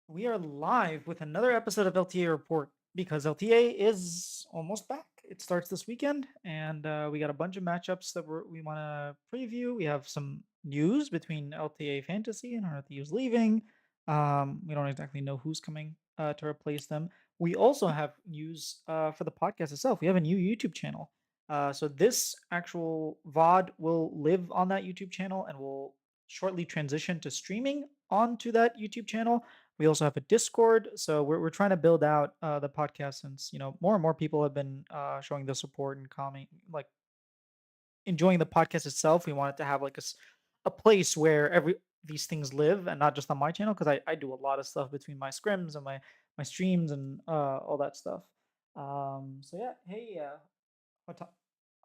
We are live with another episode of LTA Report because LTA is almost back. It starts this weekend, and we got a bunch of matchups that we want to preview. We have some news between LTA Fantasy and our Thieves leaving. We don't exactly know who's coming to replace them. We also have news for the podcast itself. We have a new YouTube channel. So this actual VOD will live on that YouTube channel and will shortly transition to streaming onto that YouTube channel. We also have a Discord, so we're trying to build out the podcast since more and more people have been showing the support and commenting, like enjoying the podcast itself. We wanted to have like a place where every these things live, and not just on my channel because I do a lot of stuff between my scrims and my streams and all that stuff. So yeah, hey, Hot,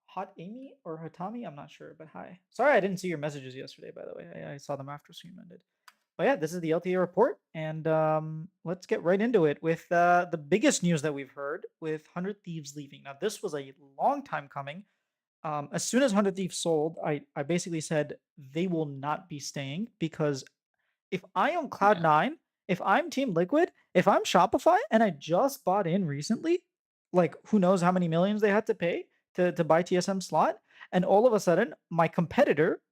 Hot Amy or Hatami, I'm not sure, but hi. Sorry I didn't see your messages yesterday. By the way, I saw them after stream ended. But yeah, this is the LTA report, and let's get right into it with the biggest news that we've heard with 100 Thieves leaving. Now, this was a long time coming. As soon as 100 Thieves sold, I basically said they will not be staying because if I own Yeah. Cloud9, if I'm Team Liquid, if I'm Shopify, and I just bought in recently, like who knows how many millions they had to pay to buy TSM slot, and all of a sudden my competitor,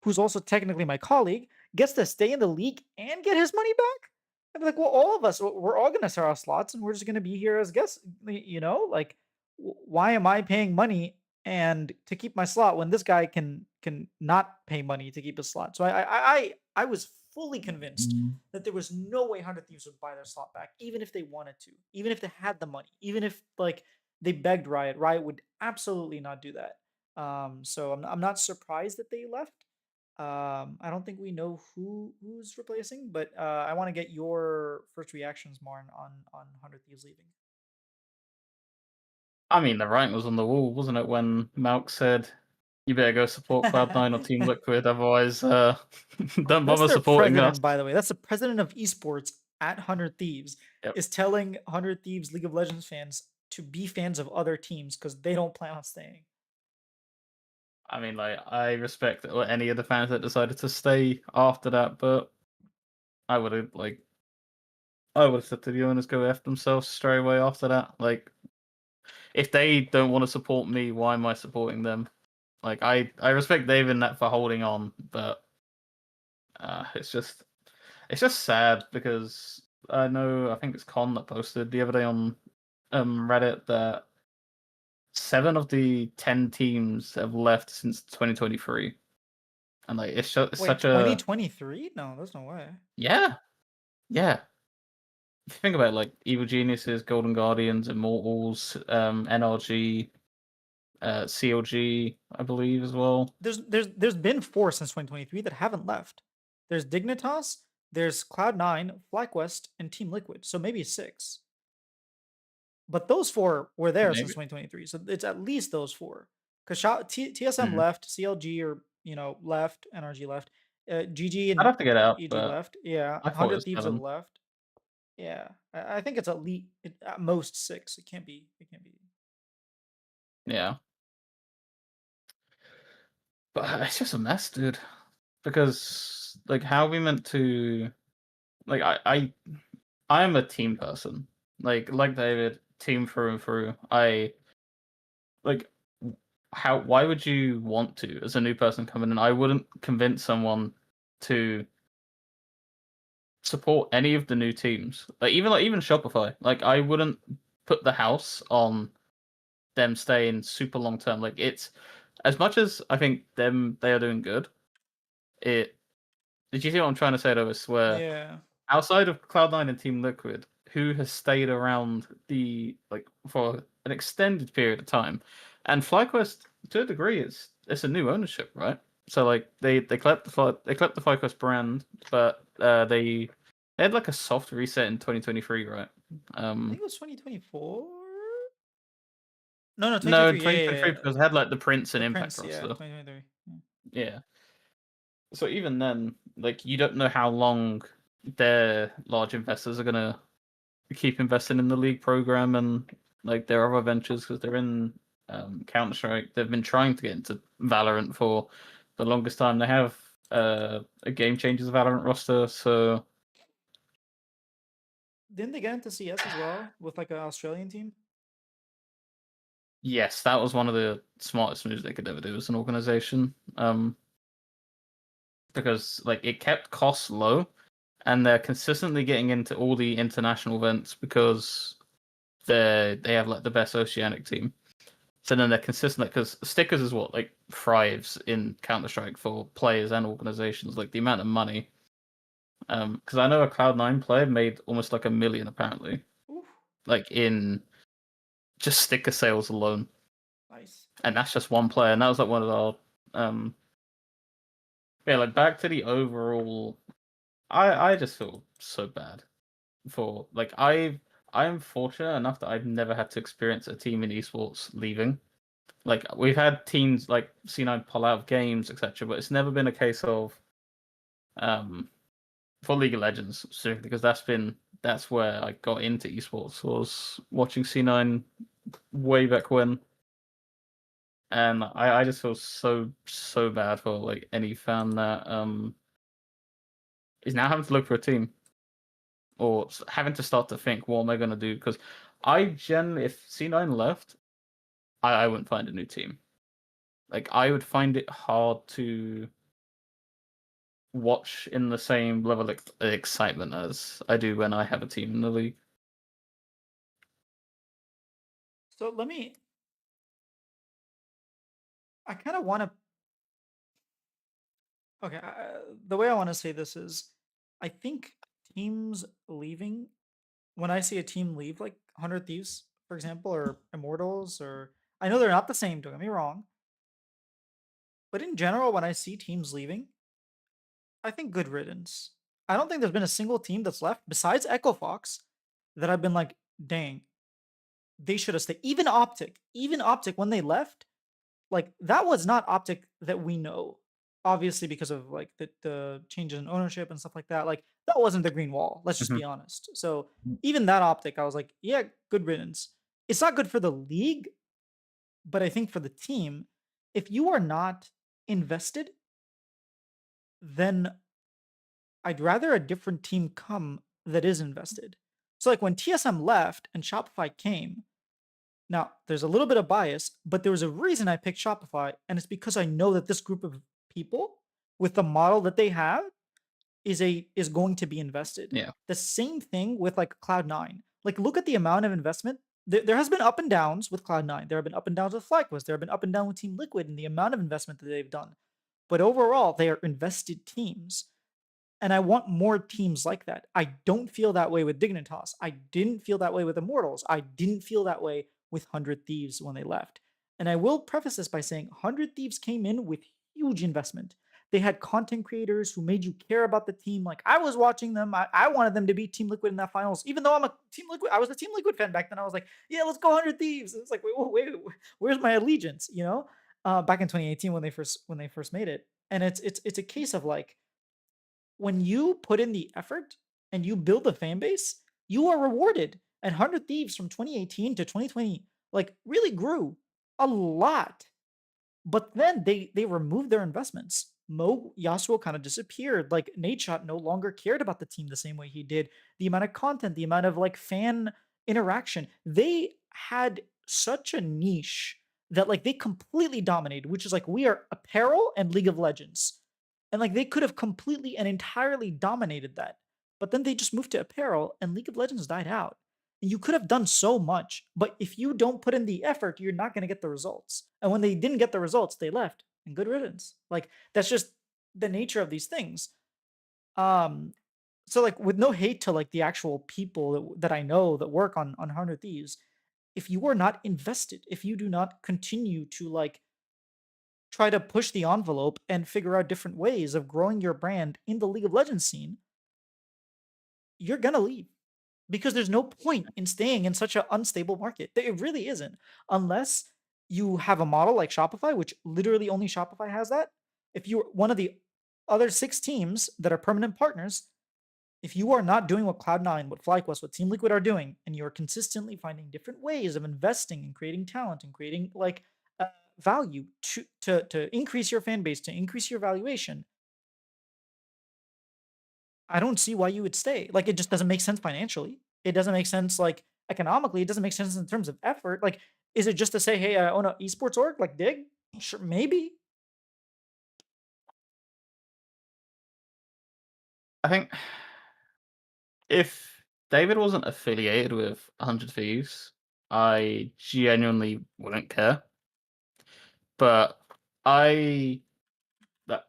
who's also technically my colleague, gets to stay in the league and get his money back? I'd be like, well, all of us, we're all gonna sell our slots and we're just gonna be here as guests. Like, why am I paying money and to keep my slot when this guy can not pay money to keep his slot? So I was fully convinced Mm. that there was no way 100 Thieves would buy their slot back, even if they wanted to, even if they had the money, even if like they begged Riot. Riot would absolutely not do that. So I'm not surprised that they left. I don't think we know who's replacing, but I want to get your first reactions, Marn, on 100 Thieves leaving. I mean, the writing was on the wall, wasn't it, when Malk said, "You better go support Cloud9 or Team Liquid, otherwise, don't That's bother their supporting us." president, by the way. That's the president of esports at 100 Thieves Yep. is telling 100 Thieves League of Legends fans to be fans of other teams because they don't plan on staying. I mean, like, I respect any of the fans that decided to stay after that, but I would have, said to the owners, go F themselves straight away after that. Like, if they don't want to support me, why am I supporting them? Like, I respect David and that for holding on, but it's just sad because I think it's Con that posted the other day on Reddit that 7 of the 10 teams have left since 2023, and like it's Wait, such a 2023? No, there's no way. yeah, yeah. If you think about it, like Evil Geniuses, Golden Guardians, Immortals, NRG, CLG, I believe as well. There's been 4 since 2023 that haven't left. There's Dignitas, there's Cloud9, FlyQuest, and Team Liquid. So maybe 6. But those 4 were there since Maybe. 2023. So it's at least those 4. Because TSM Hmm. left, CLG or left, NRG left, GG I'd and have to get out, EG but left. Yeah, I thought it 100 was Thieves have 7. left. Yeah, I think it's at most 6. It can't be. It can't be. Yeah, but it's just a mess, dude. Because like, how are we meant to? Like, I am a team person. Like David, team through and through. I like how. Why would you want to, as a new person coming in? I wouldn't convince someone to support any of the new teams. Like even Shopify. Like, I wouldn't put the house on them staying super long term. Like, it's as much as I think they are doing good. It Did you see what I'm trying to say though? I swear. Yeah. Outside of Cloud9 and Team Liquid, who has stayed around for an extended period of time? And FlyQuest, to a degree, it's a new ownership, right? So like they kept the FlyQuest brand, but they had like a soft reset in 2023, right? I think it was 2024. No, no, No, in 2023. Yeah, yeah, 2023 yeah. because it had like the Prince and The Impact Prince. Yeah, roster. 2023. Yeah. Yeah. So even then, like, you don't know how long their large investors are gonna keep investing in the league program and like their other ventures, because they're in Counter Strike. They've been trying to get into Valorant for the longest time. They have a Game Changers Valorant roster. So Didn't they get into CS as well with like an Australian team? yes, that was one of the smartest moves they could ever do as an organization. Because like it kept costs low, and they're consistently getting into all the international events because they have like the best oceanic team. So then they're consistent because stickers is what like thrives in Counter Strike for players and organizations. Like the amount of money. Because I know a Cloud9 player made almost like 1 million apparently, Oof, like in just sticker sales alone, nice. and that's just one player. And that was like one of our yeah. Like back to the overall, I just feel so bad for like I'm fortunate enough that I've never had to experience a team in esports leaving. Like we've had teams like C9 pull out of games, etc., but it's never been a case of um for League of Legends specifically because that's where I got into esports was watching C9 way back when, and I just feel so bad for like any fan that is now having to look for a team or having to start to think what am I going to do because I generally if C9 left I wouldn't find a new team. Like I would find it hard to watch in the same level of excitement as I do when I have a team in the league. So I kind of want to. Okay, the way I want to say this is, I think teams leaving. When I see a team leave, like 100 Thieves, for example, or Immortals, or I know they're not the same. Don't get me wrong, but in general, when I see teams leaving, I think good riddance. I don't think there's been a single team that's left besides Echo Fox that I've been like, dang, they should have stayed. Even Optic, when they left, like that was not Optic that we know. Obviously, because of like the changes in ownership and stuff like that. Like that wasn't the green wall. Let's just Mhm. be honest. So even that Optic, I was like, yeah, good riddance. It's not good for the league, but I think for the team, if you are not invested, then I'd rather a different team come that is invested. So like when TSM left and Shopify came, now there's a little bit of bias, but there was a reason I picked Shopify, and it's because I know that this group of people with the model that they have is going to be invested. Yeah. The same thing with like Cloud9. Like look at the amount of investment. There has been up and downs with Cloud9. There have been up and downs with FlyQuest. There have been up and down with Team Liquid and the amount of investment that they've done. But overall, they are invested teams. And I want more teams like that. I don't feel that way with Dignitas. I didn't feel that way with Immortals. I didn't feel that way with 100 Thieves when they left. And I will preface this by saying 100 Thieves came in with huge investment. They had content creators who made you care about the team. Like I was watching them. I wanted them to beat Team Liquid in that finals, even though I'm a Team Liquid. I was a Team Liquid fan back then. I was like, yeah, let's go 100 Thieves. It's like, wait, where's my allegiance? You know, back in 2018 when they first made it. And it's a case of like when you put in the effort and you build a fan base, you are rewarded. And 100 Thieves from 2018 to 2020 like really grew a lot. But then they removed their investments. Mo Yasuo kind of disappeared. Like Nadeshot no longer cared about the team the same way he did. The amount of content, the amount of like fan interaction, they had such a niche that like they completely dominated, which is like we are apparel and League of Legends. And like they could have completely and entirely dominated that. But then they just moved to apparel and League of Legends died out. You could have done so much, but if you don't put in the effort, you're not going to get the results. And when they didn't get the results, they left. And good riddance. Like that's just the nature of these things. Um, so like with no hate to like the actual people that I know that work on 100 Thieves, if you are not invested, if you do not continue to like try to push the envelope and figure out different ways of growing your brand in the League of Legends scene, you're gonna leave because there's no point in staying in such an unstable market. It really isn't, unless you have a model like Shopify, which literally only Shopify has that. If you're one of the other 6 teams that are permanent partners, if you are not doing what Cloud9, what FlyQuest, what Team Liquid are doing, and you're consistently finding different ways of investing and creating talent and creating like value to increase your fan base, to increase your valuation, I don't see why you would stay. Like, it just doesn't make sense financially. It doesn't make sense, like, economically. It doesn't make sense in terms of effort. Like, is it just to say, "Hey, I own a esports org," like, dig? Sure, maybe. I think if David wasn't affiliated with 100 Thieves, I genuinely wouldn't care. But I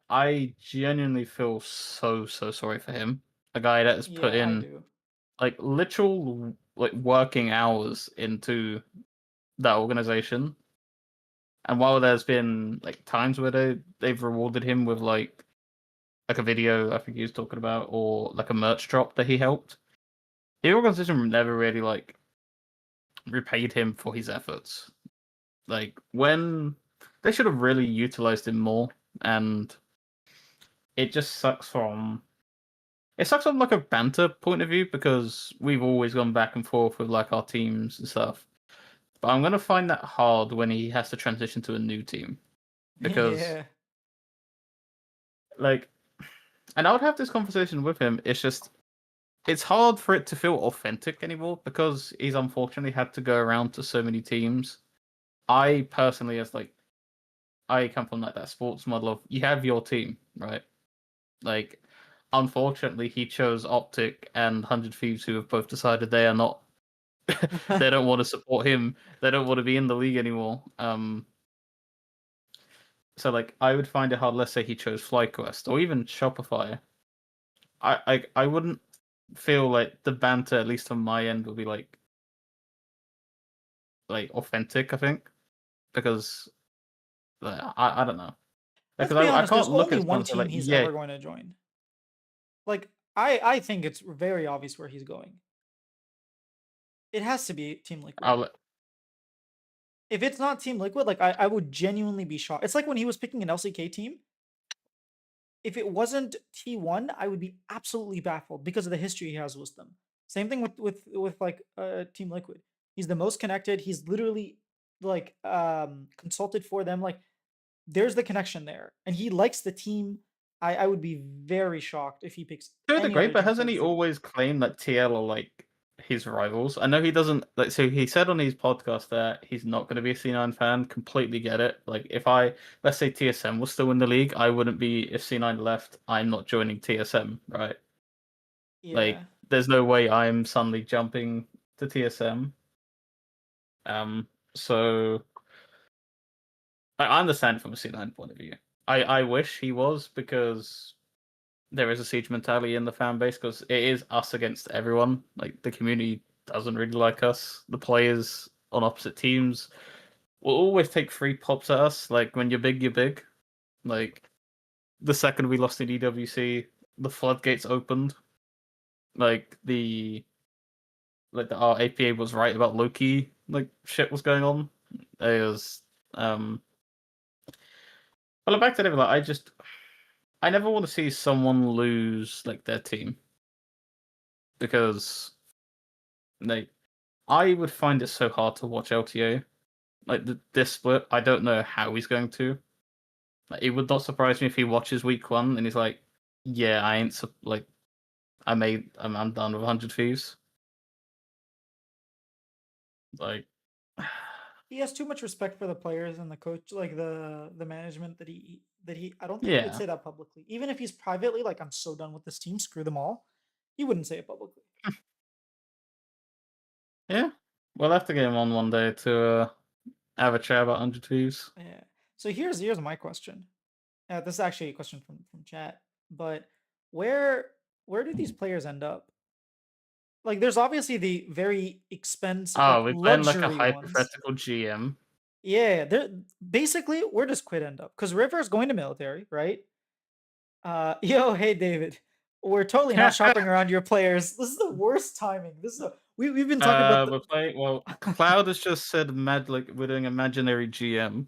I genuinely feel so sorry for him. A guy that has put Yeah, I in do. like literal like working hours into that organization. And while there's been like times where they've rewarded him with like a video I think he was talking about or like a merch drop that he helped, the organization never really like repaid him for his efforts. Like when they should have really utilized him more, and it just sucks from it sucks from like a banter point of view because we've always gone back and forth with like our teams and stuff. But I'm gonna find that hard when he has to transition to a new team because Yeah. like, and I would have this conversation with him. It's just it's hard for it to feel authentic anymore because he's unfortunately had to go around to so many teams. I personally, as like I come from like that sports model of you have your team, right? Like, unfortunately, he chose Optic and 100 Thieves, who have both decided they are not. They don't want to support him. They don't want to be in the league anymore. So like, I would find it hard. Let's say he chose FlyQuest or even Shopify. I wouldn't feel like the banter, at least on my end, would be like authentic. I think because I don't know Let's because be I honest, there's can't look only at someone one and say team like he's yeah ever going to join. Like, I think it's very obvious where he's going. It has to be Team Liquid. I'll If it's not Team Liquid, like, I would genuinely be shocked. It's like when he was picking an LCK team. If it wasn't T1, I would be absolutely baffled because of the history he has with them. Same thing with like Team Liquid. He's the most connected. He's literally like consulted for them. Like, there's the connection there, and he likes the team. I would be very shocked if he picks to a any degree, other but team hasn't besides he Team Liquid. always claimed that TL are like his rivals? I know he doesn't like. So he said on his podcast that he's not going to be a C9 fan. Completely get it. Like if I let's say TSM was still in the league, I wouldn't be. If C9 left, I'm not joining TSM. Right? Yeah, Like there's no way I'm suddenly jumping to TSM. So I understand from a C9 point of view. I wish he was because there is a siege mentality in the fan base because it is us against everyone. Like the community doesn't really like us. The players on opposite teams will always take free pops at us. Like when you're big, you're big. Like the second we lost in EWC, the floodgates opened. Like our APA was right about Loki. Like shit was going on. It was Well, back to David. Like I never want to see someone lose like their team because like I would find it so hard to watch LTA. Like this split, I don't know how he's going to. Like, it would not surprise me if he watches week one and he's like, "Yeah, I ain't like I'm done with 100 Thieves." Like, he has too much respect for the players and the coach, like the management that he. I don't think he would yeah, say that publicly, even if he's privately like, "I'm so done with this team, screw them all." He wouldn't say it publicly. yeah. We'll have to get him on one day to have a chat about 100 Thieves. Yeah. So here's my question. This is actually a question from chat, but where where do these players end up? Like, there's obviously the very expensive, like Oh, we're playing like a luxury ones. hypothetical GM. Yeah, they're basically where does Quid end up? Because River is going to military, right? Yo, hey David, we're totally not shopping around your players. This is the worst timing. This is we've been talking about We're playing. Well, Cloud has just said like we're doing imaginary GM.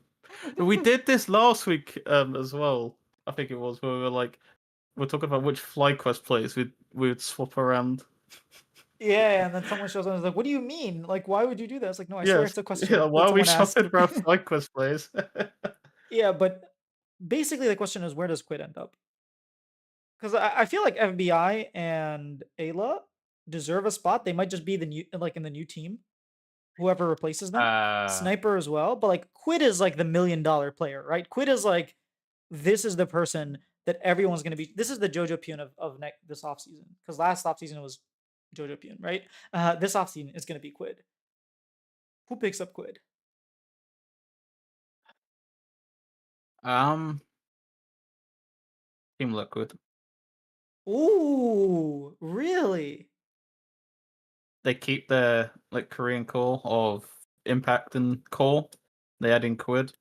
We the. did this last week as well. I think it was where we were like we're talking about which FlyQuest players we would swap around. Yeah, and then someone shows up and is like, "What do you mean? Like, why would you do that?" It's like, "No, I swear Yes. it's a Yeah. question Why that are we someone asked." shopping around FlyQuest players? Yeah, but basically the question is, where does Quid end up? because I feel like FBI and Ayla deserve a spot. They might just be the new like in the new team, whoever replaces them. Uh, Sniper as well, but like Quid is like the $1 million player, right? Quid is like this is the person that everyone's gonna be. This is the Jojo Pune of this offseason. Because last offseason was Jojo Pune, right? This offseason is gonna be Quid. Who picks up Quid? um, Team Liquid. Ooh, really? They keep their like Korean core of Impact and core. They add in Quid,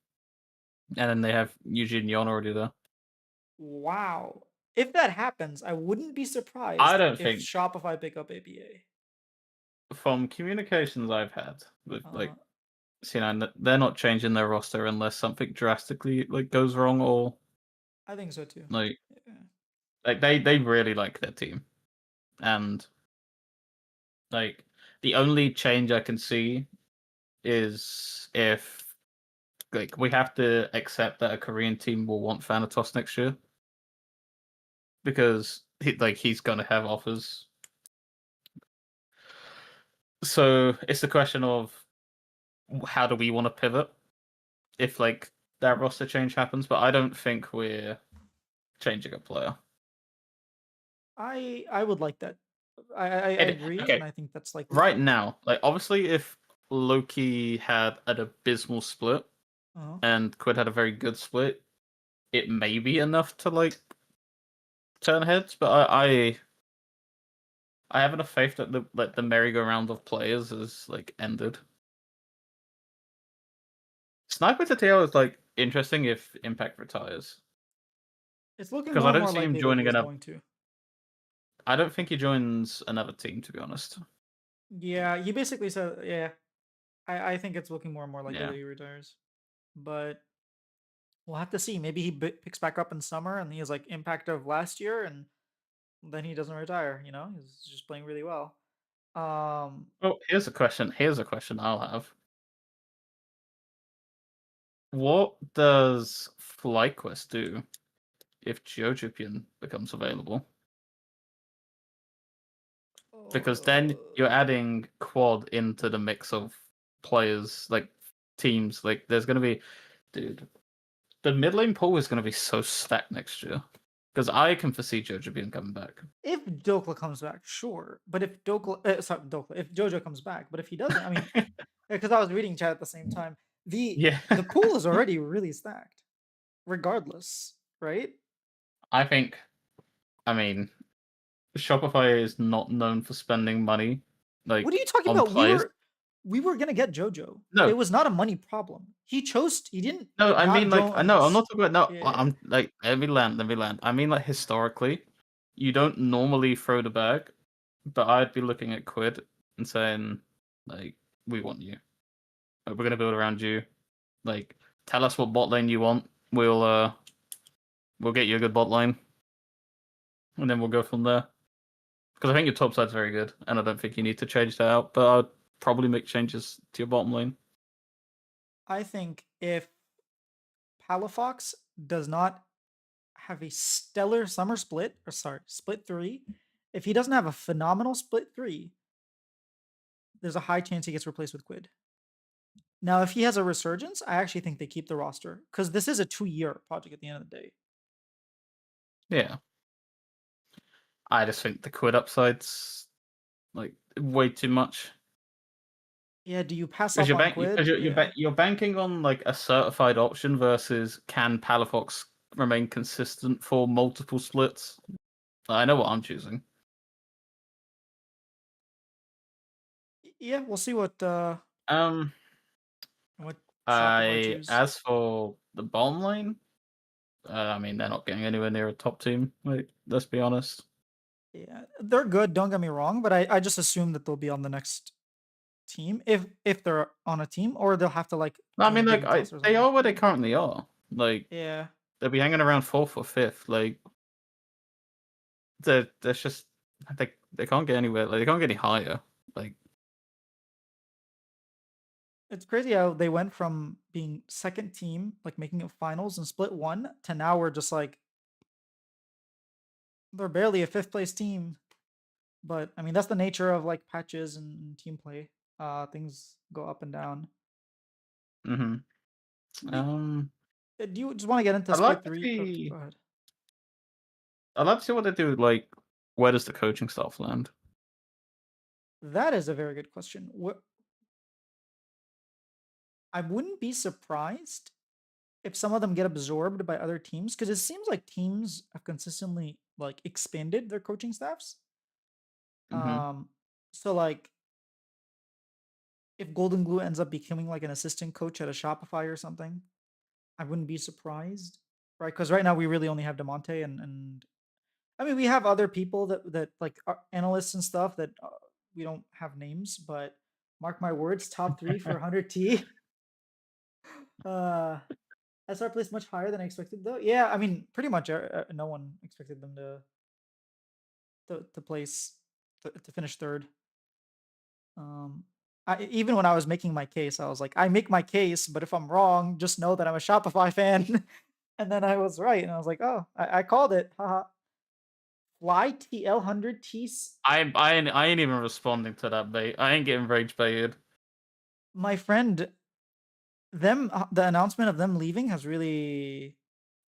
and then they have Yuji and Yon already there. Wow. If that happens, I wouldn't be I surprised don't if think Shopify pick up ABA. from communications I've had with Uh, like C9 that they're not changing their roster unless something drastically like goes wrong or I think so too. like Yeah. they really like their team. And like the only change I can see is if like we have to accept that a Korean team will want Thanatos next year because he's gonna have offers. So it's the question of how do we want to pivot if like that roster change happens, but I don't think we're changing a player. I would like that. I agree, and Okay, I think that's likely to right happen. now, like obviously if Loki had an abysmal split Uh-huh. and Quid had a very good split, it may be enough to like turn heads, but I have enough faith that the merry-go-round of players is like ended. Sniper Tateo is like interesting if Impact retires It's looking because more I and don't more see him likely that he joining is another. going to. I don't think he joins another team to be honest. Yeah, you basically said yeah. I think it's looking more and more likely that Yeah. he retires. But we'll have to see. Maybe he picks back up in summer and he has like impact of last year and then he doesn't retire, you know? He's just playing really well. Um Oh, here's a question. Here's a question I'll have. What does FlyQuest do if Geodupian becomes available? Because then you're uh, adding quad into the mix of players, like teams. Like there's gonna be, dude, the mid lane pool is gonna be so stacked next year. Because I can foresee Geodupian coming back. if Dokla comes back, sure. But if sorry, Dokla, if Jojo comes back, but if he doesn't, I mean, because I was reading chat at the same time, Yeah, the pool is already really stacked, regardless, right? I think. I mean, Shopify is not known for spending money What like are you talking on about? players. We were gonna get Jojo. It No, was not a money problem. He didn't no, I mean not like I know I'm Jones. not talking about no. Yeah. I'm like let me land. I mean like historically, you don't normally throw the bag, but I'd be looking at Quid and saying like we want you. Like, we're gonna build around you. Like tell us what bot lane you want. We'll get you a good bot lane, and then we'll go from there. Because I think your top side's very good, and I don't think you need to change that out. But I'd probably make changes to your bottom lane. I think if Palafox does not have a stellar summer split, or sorry, split three, if he doesn't have a phenomenal split three, there's a high chance he gets replaced with Quid. Now, if he has a resurgence, I actually think they keep the roster because this is a 2-year project at the end of the day. Yeah, I just think the Quid upside's like way too much. Yeah, do you pass Because up you're on bank because Quid? Yeah. you're banking on like a certified option versus can Palafox remain consistent for multiple splits. I know what I'm choosing. Yeah, we'll see Um, what Shopify I choose. as for the bottom lane, I mean they're not getting anywhere near a top team. Like let's be honest. Yeah, they're good. Don't get me wrong, but I just assume that they'll be on the next team if they're on a team, or they'll have to like No, I join a mean like bidding toss or they something. are where they currently are. Like Yeah, they'll be hanging around fourth or fifth. Like they're just they can't get anywhere. Like they can't get any higher. Like it's crazy how they went from being second team, like making it finals and split one, to now we're just like They're barely a fifth place team, but I mean that's the nature of like patches and team play. Things go up and down. Hmm. We do you just want to get into I'd like split to three? Oh, go see. ahead. I'd like to see what they do. Like, where does the coaching staff land? That is a very good question. I wouldn't be surprised if some of them get absorbed by other teams because it seems like teams have consistently like expanded their coaching staffs. Hmm. Um, so like if Golden Glue ends up becoming like an assistant coach at a Shopify or something, I wouldn't be surprised, right? Because right now we really only have Demonte and I mean we have other people that like are analysts and stuff that we don't have names, but mark my words, top three for 100T. Uh, SR placed much higher than I expected, though. Yeah, I mean, pretty much no one expected them to place to finish third. Um, even when I was making my case, I was like, I make my case, but if I'm wrong, just know that I'm a Shopify fan. And then I was right, and I was like, oh, I called it. Haha. Fly TL 100 T. I ain't even responding to that bait. I ain't getting rage baited. My friend, the announcement of them leaving has really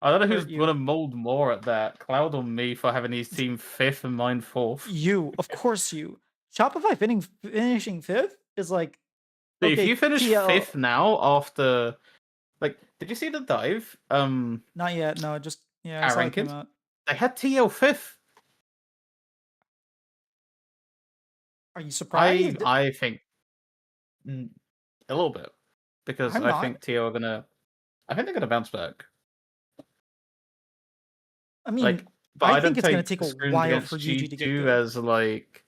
I don't know who's hurt gonna you. mold more at that. Cloud or me for having his team fifth and mine fourth. You, of course, you. Shopify finishing fifth is like But if you okay. finish TL, fifth now after like, did you see the dive? not yet. No, just yeah, I Power saw it came rankings. out. They had TL fifth. Are you surprised? I think a little bit because I'm I not. think TL are gonna. I think they're gonna bounce back. I Like, mean, but I I think don't it's gonna take take the a scrims while for against UG to get G2 good. as like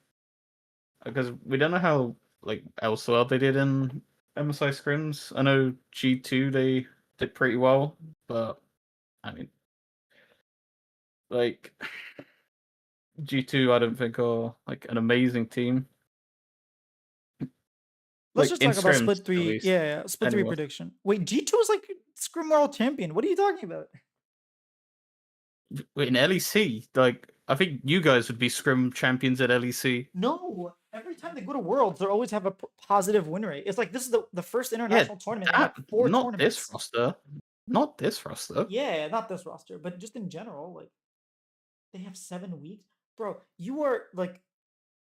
because we don't know how like elsewhere they did in MSI scrims. I know G2 they did pretty well, but I mean like G2 I don't think are like an amazing team. Let's Like just in talk about scrims split at three. least. Yeah, yeah, split three Anyway. prediction. Wait, G2 is like Scrim World Champion. What are you talking about? Wait, in LEC, like I think you guys would be scrim champions at LEC. No, every time they go to Worlds, they always have a positive win rate. It's like this is the first Yeah, international tournament in that like four not this tournaments. roster. Not this roster. Yeah, not this roster, but just in general, like they have 7 weeks. Bro, you are like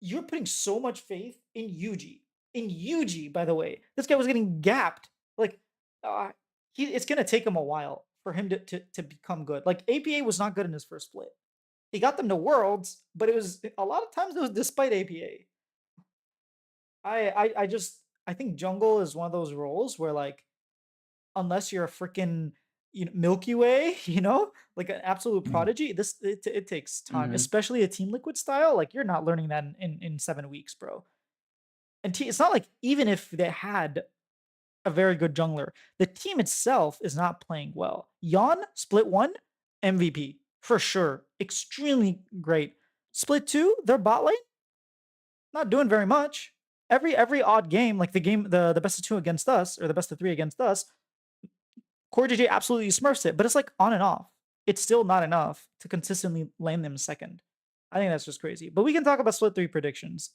you're putting so much faith in Yuji. In Yuji, by the way. This guy was getting gapped. Like uh it's gonna take him a while for him to become good. Like APA was not good in his first split. He got them to worlds, but it was a lot of times it was despite APA. I just I think jungle is one of those roles where like unless you're a freaking Milky Way, like an absolute prodigy, it takes time, Mm-hmm. especially a Team Liquid style. Like you're not learning that in 7 weeks, bro. And it's not like even if they had a very good jungler, the team itself is not playing well. Yon split one MVP for sure, extremely great. Split two, their bot lane not doing very much. Every odd game, like the best of two against us or the best of three against us, Core JJ absolutely smurfs it, but it's like on and off. It's still not enough to consistently land them second. I think that's just crazy. But we can talk about split three predictions.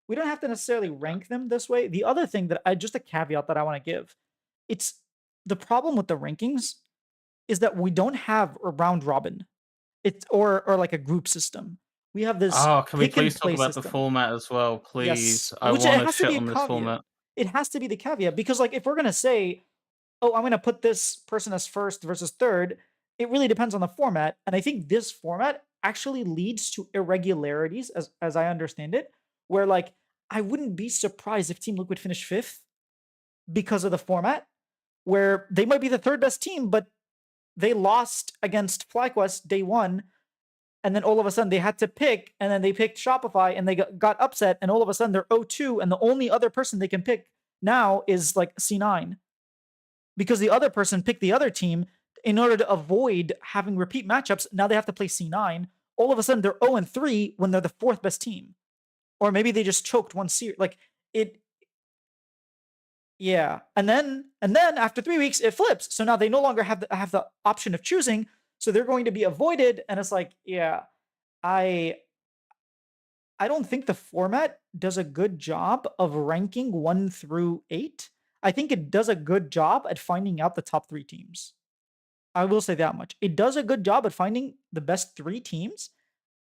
We don't have to necessarily rank them this way. The other thing that I just a caveat that I want to give, it's the problem with the rankings is that we don't have a round robin. It's or like a group system. We have this Oh, can we pick and please talk play about the system. format as well, please? Yes, I which it want to has to shit be a on this caveat. format. It has to be the caveat because like if we're gonna say oh, I'm going to put this person as first versus third, it really depends on the format. And I think this format actually leads to irregularities, as I understand it, where like I wouldn't be surprised if Team Liquid finished fifth because of the format, where they might be the third best team, but they lost against FlyQuest day one. And then all of a sudden they had to pick, and then they picked Shopify and they got upset. And all of a sudden they're 0-2, and the only other person they can pick now is like C9 because the other person picked the other team in order to avoid having repeat matchups. Now they have to play C9. All of a sudden they're 0-3 when they're the fourth best team. Or maybe they just choked one series. Like it yeah. And then after 3 weeks it flips. So now they no longer have the option of choosing. So they're going to be avoided. And it's like, yeah. I I don't think the format does a good job of ranking 1 through 8. I think it does a good job at finding out the top 3 teams. I will say that much. It does a good job at finding the best 3 teams.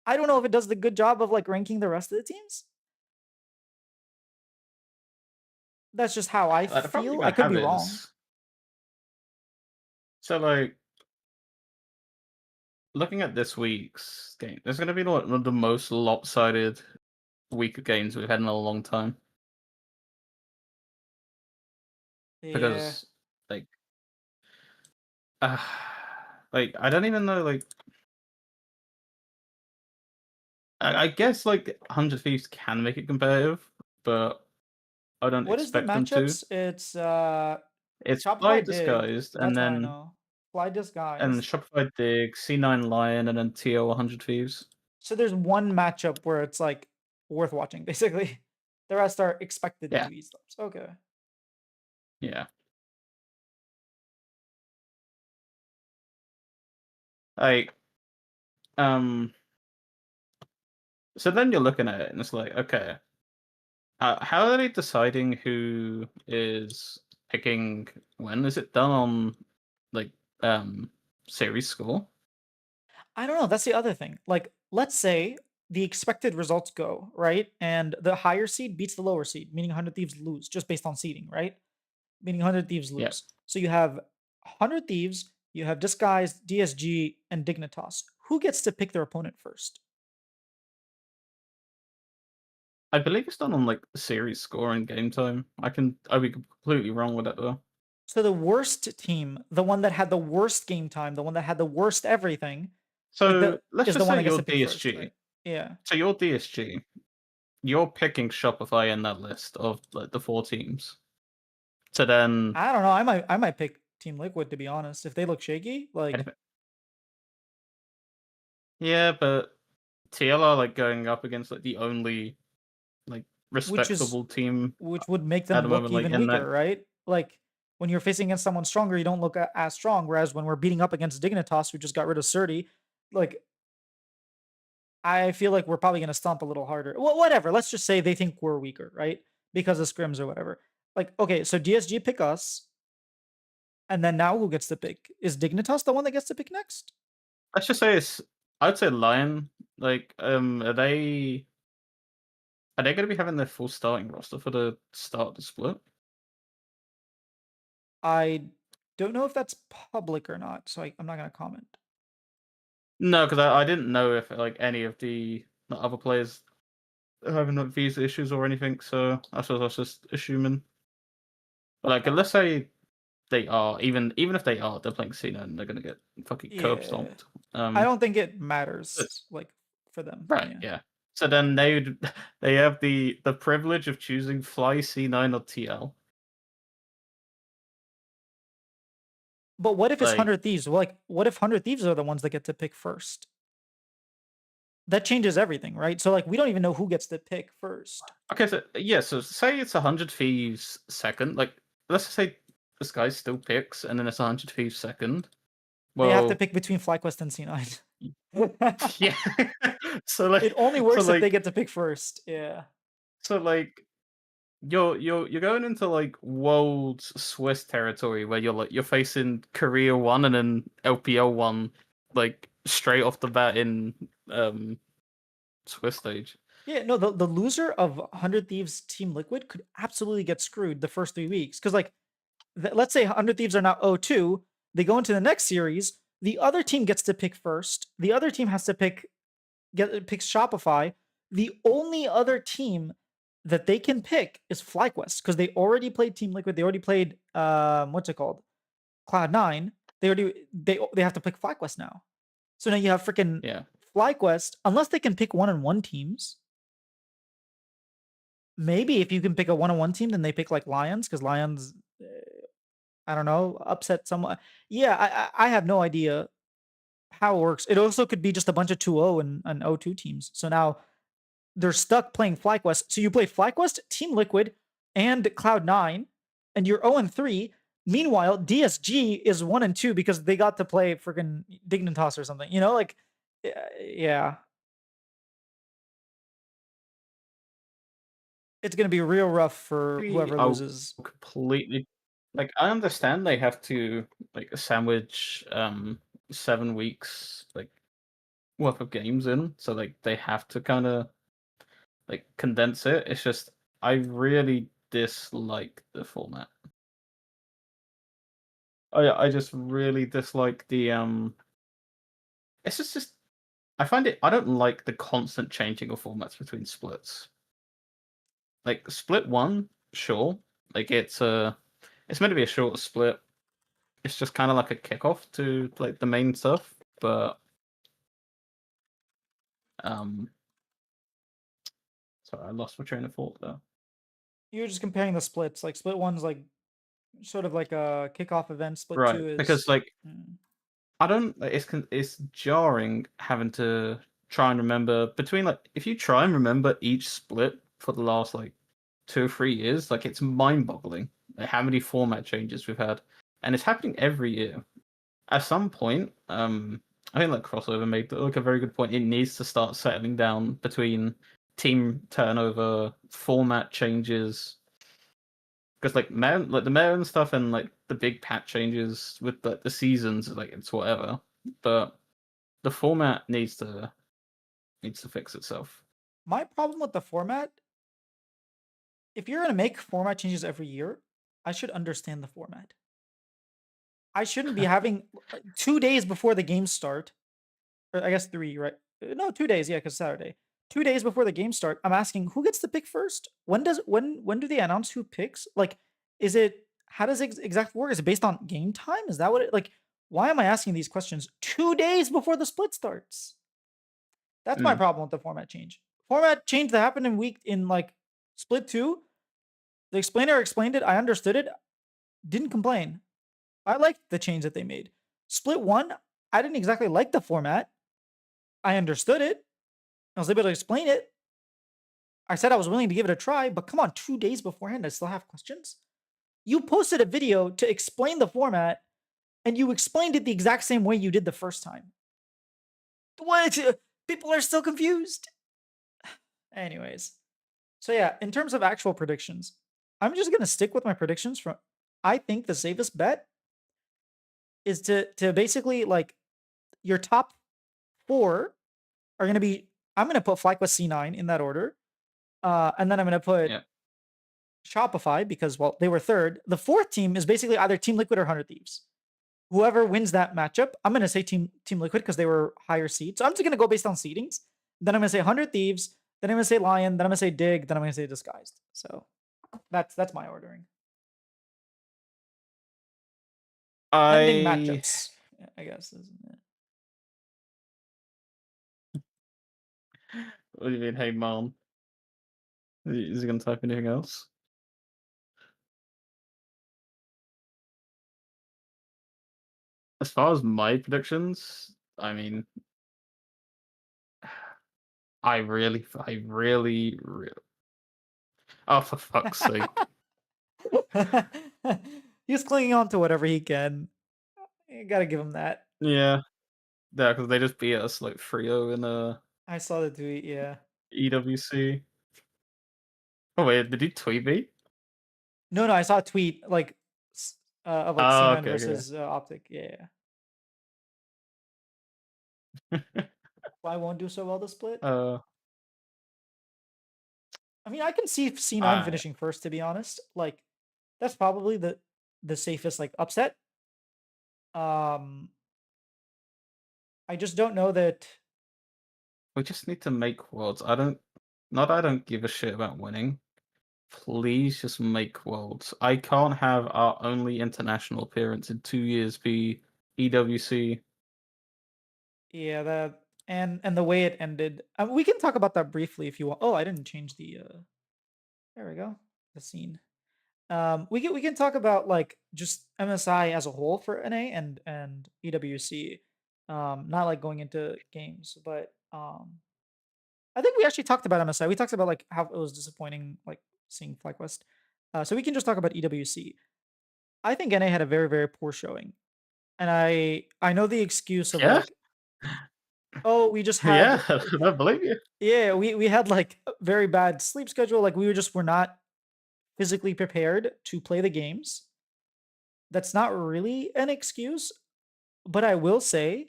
I don't know if it does the good job of, like, ranking the rest of the teams. That's just how I Like the problem you're feel. I gonna could have be wrong. is so like looking at this week's game, there's gonna be like one of the most lopsided week of games we've had in a long time. Yeah. Because like uh, like I don't even know like I guess like 100 Thieves can make it competitive, but I don't What is the expect them to. matchups? It's, It's Fly Shopify Dig. Disguised That's all I know. Fly and Disguised. Shopify Dig, C9 Lion, and then TL 100 Thieves. So there's one matchup where it's, like, worth watching, basically. The rest are expected Yeah, to be stops. Okay. yeah. Like um so then you're looking at it and it's like, okay, how are they deciding who is picking when? Is it done on like um series score? I don't know, that's the other thing. Like, let's say the expected results go, right? And the higher seed beats the lower seed, meaning 100 Thieves lose just based on seeding, right? Meaning 100 Thieves Yeah. lose. So you have 100 Thieves, you have Disguised, DSG, and Dignitas. Who gets to pick their opponent first? I believe it's done on like series score and game time. I'd be completely wrong with that though. So the worst team, the one that had the worst game time, the one that had the worst everything, like So the let's is the just one say that gets you're to pick first, DSG. right? Yeah. So you're DSG. You're picking Shopify in that list of like the four teams. So then I don't know. I might pick Team Liquid to be honest. If they look shaky, like yeah, but TL are like going up against like the only like which is respectable team which would make at them the look moment, like even in that. weaker, right? Like when you're facing against someone stronger, you don't look as strong. Whereas when we're beating up against Dignitas, who just got rid of Surdy, like I feel like we're probably gonna stomp a little harder. Well, whatever. Let's just say they think we're weaker, right? Because of scrims or whatever. Like, okay, so DSG pick us, and then now who gets to pick? Is Dignitas the one that gets to pick next? Let's just say it's. I'd say Lion. Like, are they going to be having their full starting roster for the start of the split? I don't know if that's public or not, so I'm not gonna comment. No, because I didn't know if like any of the other players are having like visa issues or anything. So I suppose I was just assuming. But like, Uh, let's say they are, even if they are, they're playing Cena and they're going to get fucking curb yeah, stomped. I don't think it But- matters like for them. right, Yeah. yeah. So then they would they have the privilege of choosing Fly C9 or TL. But what if it's Like 100 Thieves? Well, like, what if 100 Thieves are the ones that get to pick first? That changes everything, right? So, like, we don't even know who gets to pick first. okay, so yeah, so say it's 100 Thieves second. Like let's just say this guy still picks, and then it's 100 Thieves second. They have to Well, pick between FlyQuest and C9. yeah. so like, It only so works if they like, get to pick first. Yeah. so like, you're going into like world Swiss territory where you're facing Korea one and then LPL one, like straight off the bat in Swiss stage. Yeah, no, the loser of 100 Thieves Team Liquid could absolutely get screwed the first 3 weeks. Because, like, let's say 100 Thieves are now 0-2. They go into the next series. The other team gets to pick first. The other team has to picks Shopify. The only other team that they can pick is FlyQuest because they already played Team Liquid. They already played what's it called? Cloud9. They have to pick FlyQuest now. So now you have freaking Yeah, FlyQuest, unless they can pick one-on-one teams. Maybe if you can pick a one-on-one team, then they pick like Lions because Lions, I don't know, upset someone. Yeah, I have no idea how it works. It also could be just a bunch of 2-0 and 0-2 teams. So now they're stuck playing FlyQuest. So you play FlyQuest, Team Liquid, and Cloud9, and you're 0-3. Meanwhile, DSG is 1-2 because they got to play freaking Dignitas or something. You know, like, yeah. It's gonna be real rough for Maybe whoever I'll loses. completely like I understand they have to like sandwich 7 weeks like worth of games in, so like they have to kind of like condense it. It's just I really dislike the format. I just really dislike the it's just I find it I don't like the constant changing of formats between splits. Like split one, sure. Like it's meant to be a shorter split. It's just kind of like a kickoff to like the main stuff, but um sorry, I lost my train of thought there. You're just comparing the splits. Like split one's like sort of like a kickoff event. Split Right, two because is like mm, I don't like, it's jarring having to try and remember between like if you try and remember each split for the last like 2 or 3 years, like it's mind-boggling like, how many format changes we've had, and it's happening every year. At some point, I think like crossover made like a very good point. It needs to start settling down between team turnover, format changes, because like the meta and stuff, and like the big patch changes with like the seasons, like it's whatever. But the format needs to fix itself. my problem with the format. If you're gonna make format changes every year, I should understand the format. I shouldn't be having 2 days before the games start, or I guess three, right? No, 2 days, yeah, because Saturday. 2 days before the games start, I'm asking who gets to pick first. When do they announce who picks? Like, is it how does it exactly work? Is it based on game time? Is that what it like? Why am I asking these questions 2 days before the split starts? That's my Mm. problem with the format change. Format change that happened in like split two. The explainer explained it. I understood it. Didn't complain. I liked the change that they made. Split one, I didn't exactly like the format. I understood it. I was able to explain it. I said I was willing to give it a try, but come on, 2 days beforehand, I still have questions. You posted a video to explain the format, and you explained it the exact same way you did the first time. What? People are still confused. Anyways, so yeah, in terms of actual predictions, I'm just gonna stick with my predictions from. I think the safest bet is to basically like your top four are gonna be. I'm gonna put FlyQuest C9 in that order, and then I'm gonna put Yeah. Shopify because well they were third. The fourth team is basically either Team Liquid or 100 Thieves. Whoever wins that matchup, I'm gonna say Team Liquid because they were higher seed. So I'm just gonna go based on seedings. Then I'm gonna say 100 Thieves. Then I'm gonna say Lion. Then I'm gonna say Dig. Then I'm gonna say Disguised. So that's my ordering. Pending I matchups, I guess. Isn't it? what do you mean, hey mom? Is he gonna type anything else? As far as my predictions, I mean, I really. Oh, for fuck's sake! He's clinging on to whatever he can. You gotta give him that. Yeah, yeah, because they just beat us like 3-0 in I saw the tweet. Yeah. EWC. Oh wait, did he tweet me? No, I saw a tweet like of like Oh, C9 okay, okay. versus Optic. Yeah. Why won't do so well the split? uh, I mean, I can see C9 I finishing first. To be honest, like that's probably the safest like upset. Um, I just don't know that. we just need to make worlds. I don't give a shit about winning. Please just make worlds. I can't have our only international appearance in 2 years be EWC. Yeah, that and the way it ended. We can talk about that briefly if you want. Oh, I didn't change the. There we go. The scene. We can talk about like just MSI as a whole for NA and EWC. Not like going into games, but I think we actually talked about MSI. We talked about like how it was disappointing, like seeing FlyQuest. So we can just talk about EWC. I think NA had a very very poor showing, and I know the excuse of Yeah? like Oh, we just Yeah, had I believe you. yeah, we had, like, a very bad sleep schedule, like, were not physically prepared to play the games. That's not really an excuse, but I will say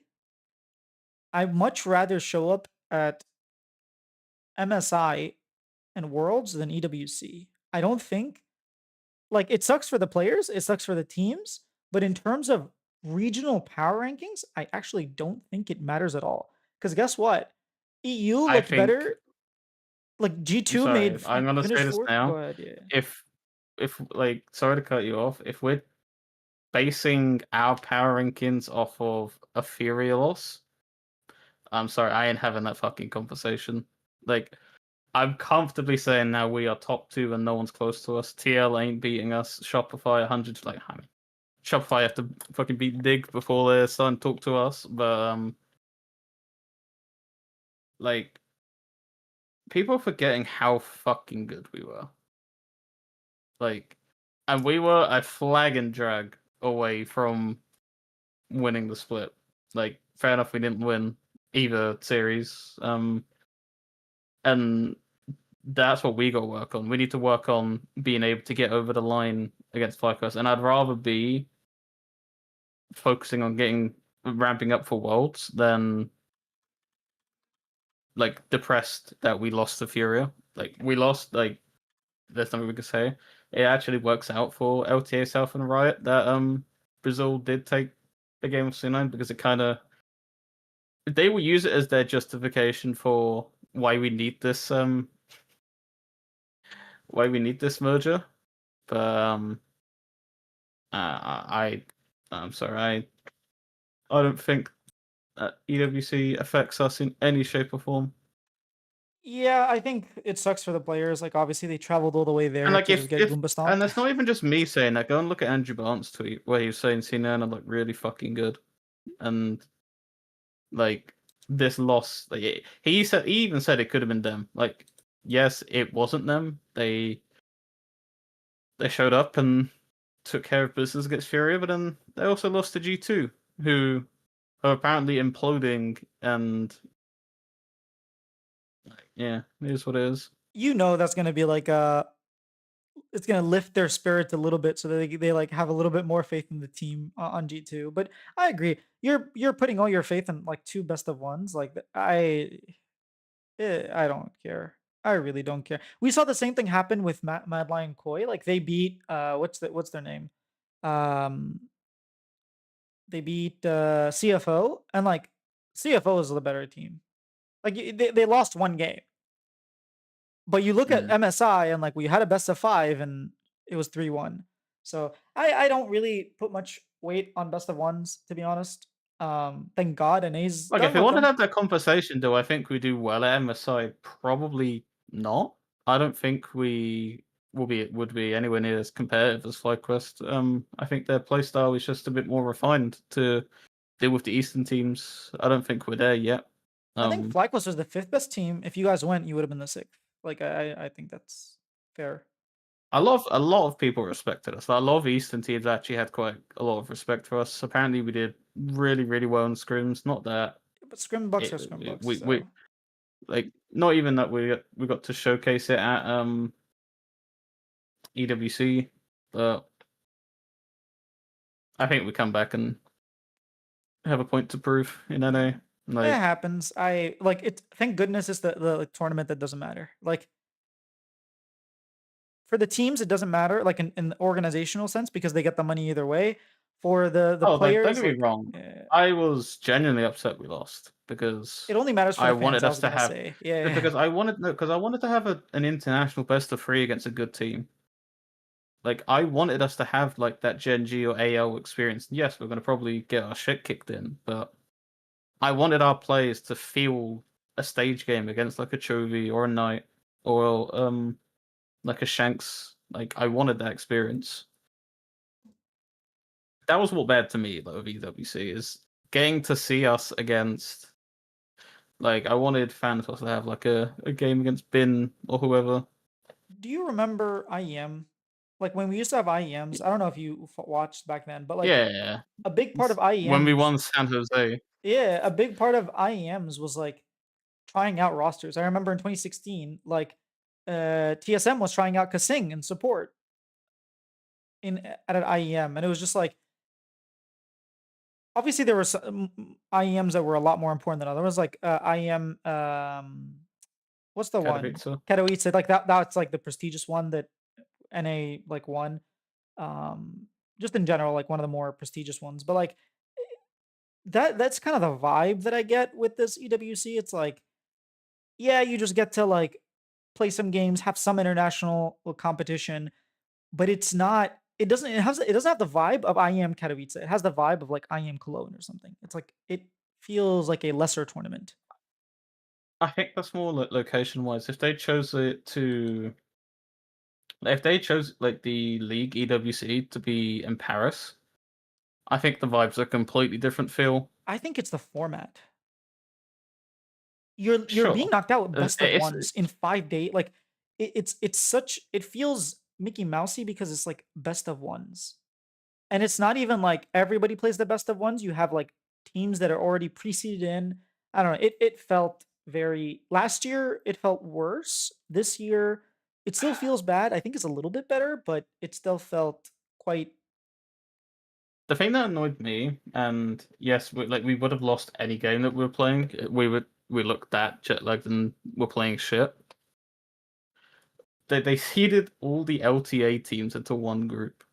I'd much rather show up at MSI and Worlds than EWC. I don't think like, it sucks for the players, it sucks for the teams, but in terms of regional power rankings, I actually don't think it matters at all. Because guess what? EU I looked think. better. Like I'm G2 sorry. made I'm gonna finished say this fourth. Go now. ahead, yeah. If like, sorry to cut you off. If we're basing our power rankings off of a Fury loss, I'm sorry, I ain't having that fucking conversation. Like, I'm comfortably saying now we are top two and no one's close to us. TL ain't beating us. Shopify 100. Like, I mean, Shopify have to fucking beat Dig before they're starting to talk to us. But like, people are forgetting how fucking good we were. Like, and we were a flag and drag away from winning the split. Like, fair enough, we didn't win either series. And that's what we got to work on. We need to work on being able to get over the line against FlyQuest. And I'd rather be focusing on getting ramping up for Worlds than like depressed that we lost to Furia. Like, we lost. Like, there's nothing we can say. It actually works out for LTA South and Riot that Brazil did take the game of C9 because it kind of they will use it as their justification for why we need this merger. But I'm sorry, I don't think that EWC affects us in any shape or form. Yeah, I think it sucks for the players. Like obviously they traveled all the way And there like to just get if Goomba and stomped. that's not even just me saying that. Go and look at Andrew Barnes' tweet where he was saying C9 look really fucking good, and like this loss, like he even said it could have been them. Like, yes, it wasn't them. They showed up and took care of business against Furia, but then they also lost to G2, who are apparently imploding, and yeah, it is what it is. You know that's gonna be like it's gonna lift their spirits a little bit so that they like have a little bit more faith in the team on G2. But I agree. You're putting all your faith in like two best of ones. Like I don't care. I really don't care. We saw the same thing happen with Mad Lion Koi. Like they beat what's their name? Um they beat CFO and like CFO is the better team. Like they lost one game. But you look at Mm. MSI and like we had a best of 5 and it was 3-1. So I don't really put much weight on best of ones to be honest. Thank God and A's Like, done if we with wanted to them. have that conversation, do I think we do well at MSI? Probably not. I don't think we would be anywhere near as competitive as FlyQuest. I think their playstyle is just a bit more refined to deal with the Eastern teams. I don't think we're there yet. I think Um, FlyQuest was the 5th best team. If you guys went, you would have been the 6th. Like I think that's fair. a lot of people respected us. Like, a lot of Eastern teams actually had quite a lot of respect for us. Apparently, we did really well in scrims. Not that But scrim bucks it, are scrim it bucks. we So like not even that we got to showcase it at EWC, but I think we come back and have a point to prove in NA. it Like, happens. I like it. Thank goodness it's the like, tournament that doesn't matter. Like for the teams, it doesn't matter, like in the organizational sense, because they get the money either way. For the oh, like, don't players, get me like wrong. I was genuinely upset we lost it because only matters for I the fans. wanted I us was to gonna have say, yeah. because I wanted to have an international best of three against a good team. Like, I wanted us to have like that Gen G or AL experience. Yes, we're gonna probably get our shit kicked in, but I wanted our players to feel a stage game against like a Chovy or a Knight or like a Shanks. Like, I wanted that experience. That was what mattered to me though of EWC is getting to see us against like I wanted fans to have like a game against Bin or whoever. Do you remember IEM? Like when we used to have IEMs, I don't know if you watched back then, but like Yeah. a big part of When we IEMs, won San Jose, yeah, a big part of IEMs was like trying out rosters. I remember in 2016, like TSM was trying out Kasing in support at an IEM, and it was just like obviously there were some IEMs that were a lot more important than others. Like IEM, what's the one? Katowice. Katowice, like that. That's like the prestigious one that NA like won. Um, just in general, like one of the more prestigious ones. But like that's kind of the vibe that I get with this EWC. It's like, yeah, you just get to like play some games, have some international competition, but it's not. It doesn't have the vibe of IEM Katowice. It has the vibe of like IEM Cologne or something. It's like it feels like a lesser tournament. I think that's more like location wise. If they chose like the league EWC to be in Paris, I think the vibes are completely different feel. I think it's the format. You're being Sure. knocked out with best of It's ones in 5 days. Like it's such it feels Mickey Mousey because it's like best of ones. And it's not even like everybody plays the best of ones. You have like teams that are already pre-seeded in. I don't know. It felt very last year it felt worse. This year it still feels bad. I think it's a little bit better, but it still felt quite the thing that annoyed me, and yes, we would have lost any game that we were playing. We looked that jet lagged and were playing shit. They seeded all the LTA teams into one group.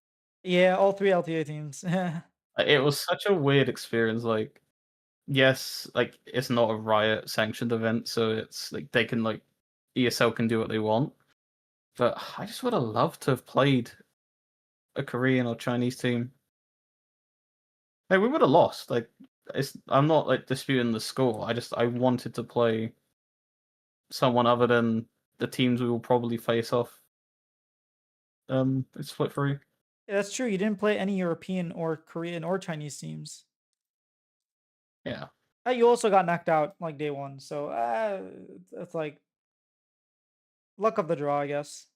yeah, all three LTA teams. It was such a weird experience. Like, yes, like it's not a Riot sanctioned event, so it's like they can like ESL can do what they want. But I just would have loved to have played a Korean or Chinese team. Like we would have lost. Like I'm not like disputing the score. I wanted to play someone other than the teams we will probably face off. It's split three. Yeah, that's true. You didn't play any European or Korean or Chinese teams. Yeah. You also got knocked out like day one, so it's like luck of the draw, I guess.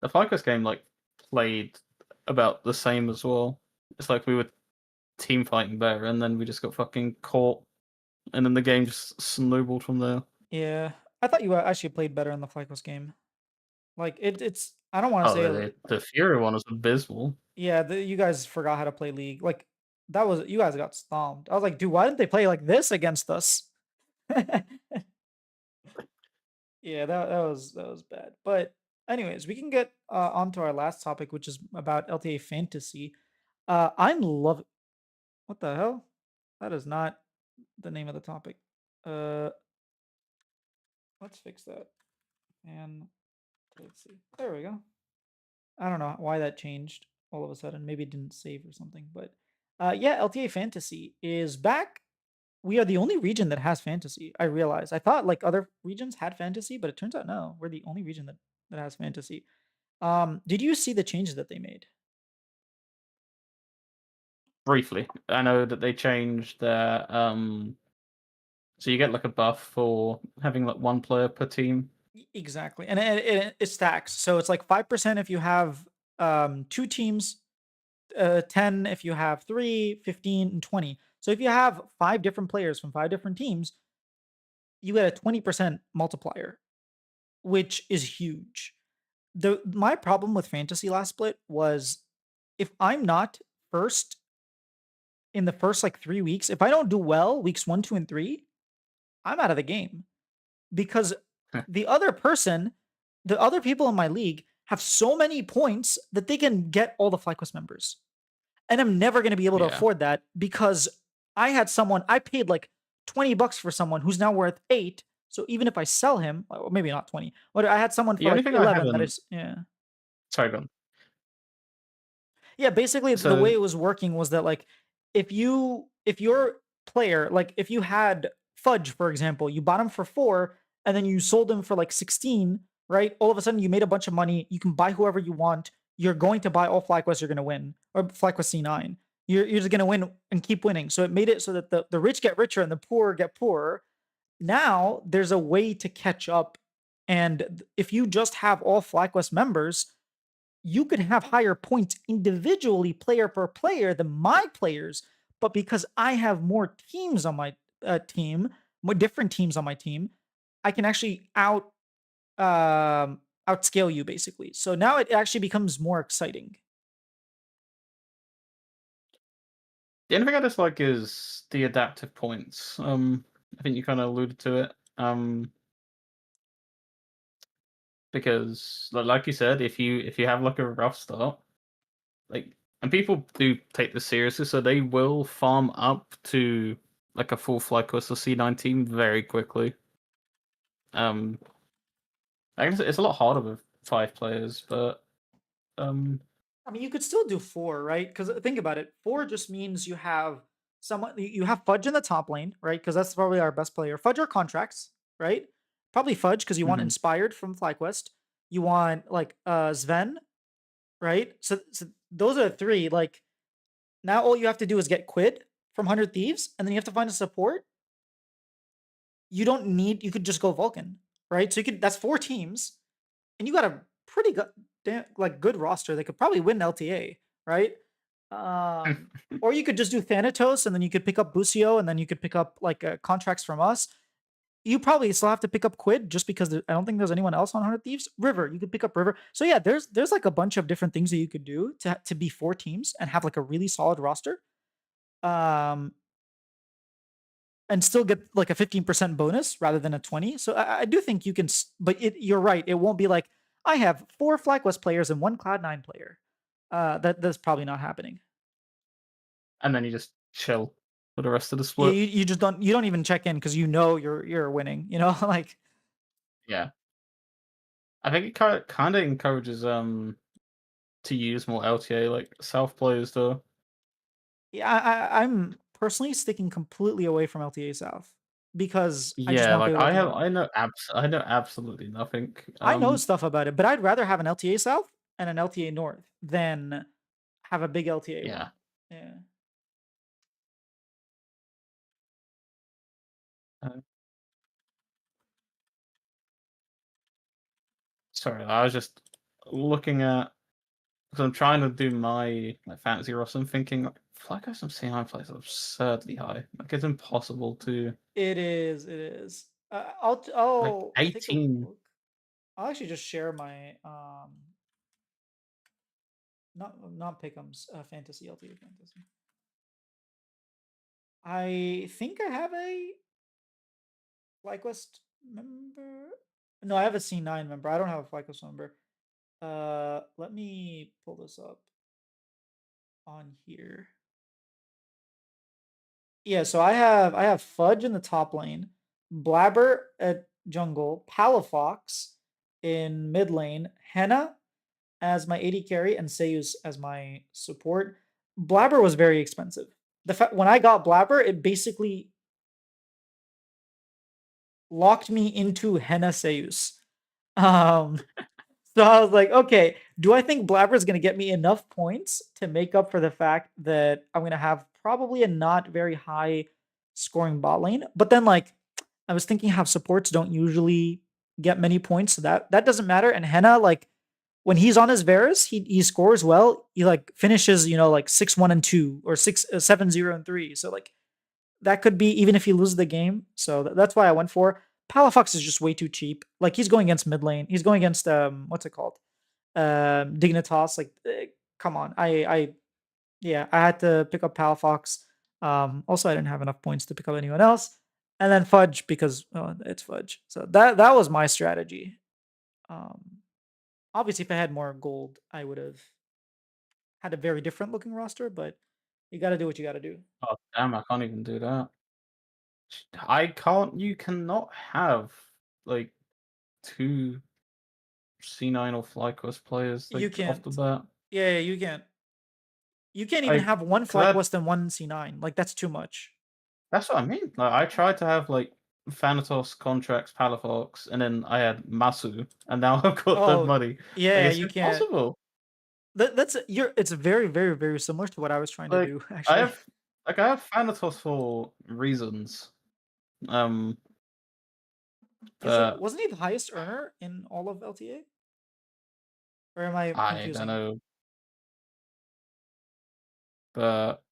The Focus game like played about the same as well. It's like we were team fighting better, and then we just got fucking caught, and then the game just snowballed from there. Yeah, I thought you actually played better in the FlyQuest game. Like it's I don't want to Oh, say the Fury one was abysmal. yeah, you guys forgot how to play League. Like that was you guys got stomped. I was like, dude, why didn't they play like this against us? Yeah, that was bad. But anyways, we can get on to our last topic, which is about LTA fantasy. I'm love. What the hell? That is not the name of the topic. Uh, let's fix that. And let's see. There we go. I don't know why that changed all of a sudden. Maybe it didn't save or something. But yeah, LTA Fantasy is back. We are the only region that has fantasy. I realize. I thought like other regions had fantasy, but it turns out no. We're the only region that has fantasy. Did you see the changes that they made? Briefly, I know that they changed their so you get like a buff for having like one player per team. Exactly, and it stacks. So it's like 5% if you have two teams, 10 if you have three, 15, and 20. So if you have five different players from five different teams, you get a 20% multiplier, which is huge. My problem with fantasy last split was if I'm not first in the first like 3 weeks, if I don't do well weeks one, two, and three, I'm out of the game because the other person, the other people in my league have so many points that they can get all the FlyQuest members. And I'm never going to be able to Yeah. afford that because I paid like $20 for someone who's now worth 8. So even if I sell him, or maybe not 20, but I had someone The for only like thing I 11 that haven't is, yeah. sorry, go on. Yeah, basically the way So it was working was that like if your player, like if you had Fudge, for example, you bought him for 4 and then you sold him for like 16, right? All of a sudden you made a bunch of money. You can buy whoever you want. You're going to buy all FlyQuest, you're going to win. Or FlyQuest C9. You're just going to win and keep winning. So it made it so that the rich get richer and the poor get poorer. Now there's a way to catch up And if you just have all FlyQuest members, you could have higher points individually, player per player, than my players. But because I have more teams on my team, more different teams on my team, I can actually outscale you basically. So now it actually becomes more exciting. The only thing I dislike is the adaptive points. I think you kind of alluded to it. Because like you said, if you have like a rough start, like, and people do take this seriously, so they will farm up to like a full FlyQuest or C19 very quickly. Um, I guess it's a lot harder with 5 players, but um, I mean, you could still do four, right? Because think about it. Four just means you have someone. You have Fudge in the top lane, right? Because that's probably our best player. Fudge or contracts, right? Probably Fudge because you want mhm. inspired from FlyQuest. You want like Sven, right? So those are the three. Like now, all you have to do is get Quid from 100 Thieves, and then you have to find a support. You don't need. You could just go Vulcan, right? So you could. That's four teams, and you got a pretty good, like good roster. They could probably win LTA, right? Or you could just do Thanatos, and then you could pick up Busio, and then you could pick up like contracts from us. You probably still have to pick up Quid just because I don't think there's anyone else on 100 Thieves. River, you could pick up River. So yeah, there's like a bunch of different things that you could do to be four teams and have like a really solid roster. Um, and still get like a 15% bonus rather than a 20. So I do think you can, but you're right. It won't be like I have four FlyQuest players and one Cloud9 player. That's probably not happening. And then you just chill for the rest of the Yeah, split. you just don't even check in because you know you're winning. You know, like Yeah, I think it kind of encourages to use more LTA like self players though. yeah, I'm personally sticking completely away from LTA South because I just Yeah, want like good LTA. I know absolutely nothing. I know stuff about it, but I'd rather have an LTA South and an LTA North than have a big LTA Yeah. one. Yeah. Uh, Sorry, I was just looking at because I'm trying to do my fantasy roster. I'm thinking like, Flyco some C9 plays are absurdly high. Like it's impossible to It is. It is. like I'll take a 18. look. I'll actually just share my not Pick'em's fantasy LTA fantasy. I think I have a FlyQuest member. No, I have a C9 member. I don't have a FlyQuest member. Let me pull this up on here. Yeah, so I have Fudge in the top lane, Blabber at jungle, Palafox in mid lane, Henna as my AD carry, and Seus as my support. Blabber was very expensive. When I got Blabber, it basically locked me into Henna Seus. Um, So I was like, okay, do I think Blabber is going to get me enough points to make up for the fact that I'm going to have probably a not very high scoring bot lane? But then, like, I was thinking how supports don't usually get many points, so that doesn't matter. And Henna, like, when he's on his Varus, he scores well. He like finishes, like 6-1 and 2 or 6-7-0 and 3. So like that could be even if he loses the game. So that's why I went for. Palafox is just way too cheap. Like he's going against mid lane. He's going against what's it called? Dignitas. Like come on. Yeah, I had to pick up Palafox. Also I didn't have enough points to pick up anyone else. And then Fudge because it's Fudge. So that was my strategy. Um Obviously if I had more gold, I would have had a very different looking roster, but you got to do what you got to do. Oh damn, I can't even do that. I can't. You cannot have like two C9 or FlyQuest players You like off the can't. bat. Yeah, you can't. You can't even Like, have one cause I FlyQuest and one C9. Like that's too much. that's what I mean. Like, I tried to have like Thanatos, Contracts, Palafox, and then I had Masu, and now I've got the Oh, money. Like, yeah, it's you can't. impossible. That's you're. It's very, very, very similar to what I was trying to Like, do. I Actually, have I have Thanatos for reasons. Um, But Wasn't he the highest earner in all of LTA? Or am I I don't confusing? know. But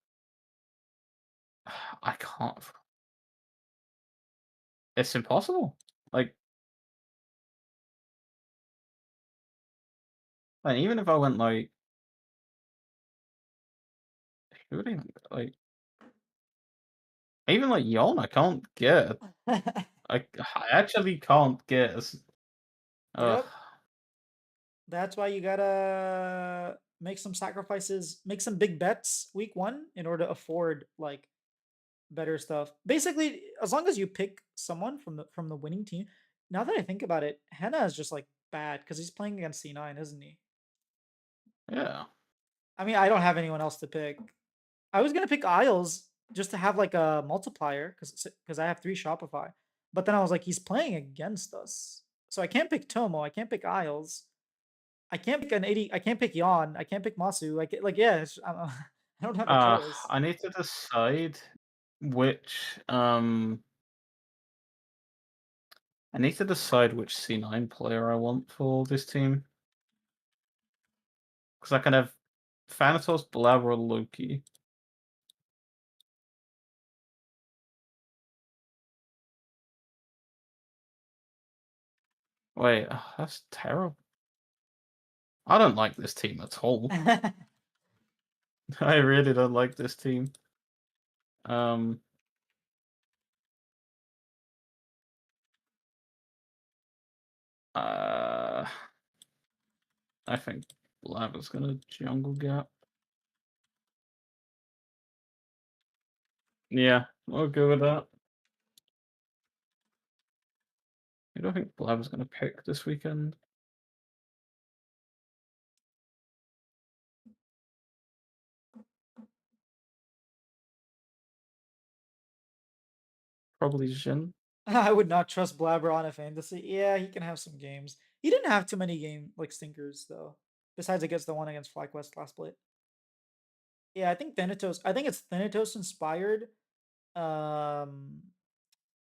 I can't. It's impossible. Like, and even if I went like, who would even like? Even like Yon, I can't get. I actually can't get. Ugh. Yep. That's why you gotta make some sacrifices, make some big bets week one in order to afford like better stuff. Basically, as long as you pick someone from the winning team. Now that I think about it, Henna is just like bad because he's playing against C9, isn't he? Yeah. I mean, I don't have anyone else to pick. I was gonna pick Isles just to have like a multiplier because I have 3 Shopify. But then I was like, he's playing against us, so I can't pick Tomo. I can't pick Isles. I can't pick an 80. I can't pick Yon. I can't pick Masu. Like yeah, I don't have a choice. I need to decide which. I need to decide which C9 player I want for this team because I can have Thanatos, Blabber, or Loki. Wait, that's terrible. I don't like this team at all. I really don't like this team. Um, uh, I think Blabber's gonna jungle gap. Yeah, I'll go with that. I don't think Blabber's gonna pick this weekend. Probably Jin. I would not trust Blabber on a fantasy. Yeah, he can have some games. He didn't have too many game like stinkers though. Besides against the one against FlyQuest last split. Yeah, I think Thanatos. I think it's Thanatos inspired. Um,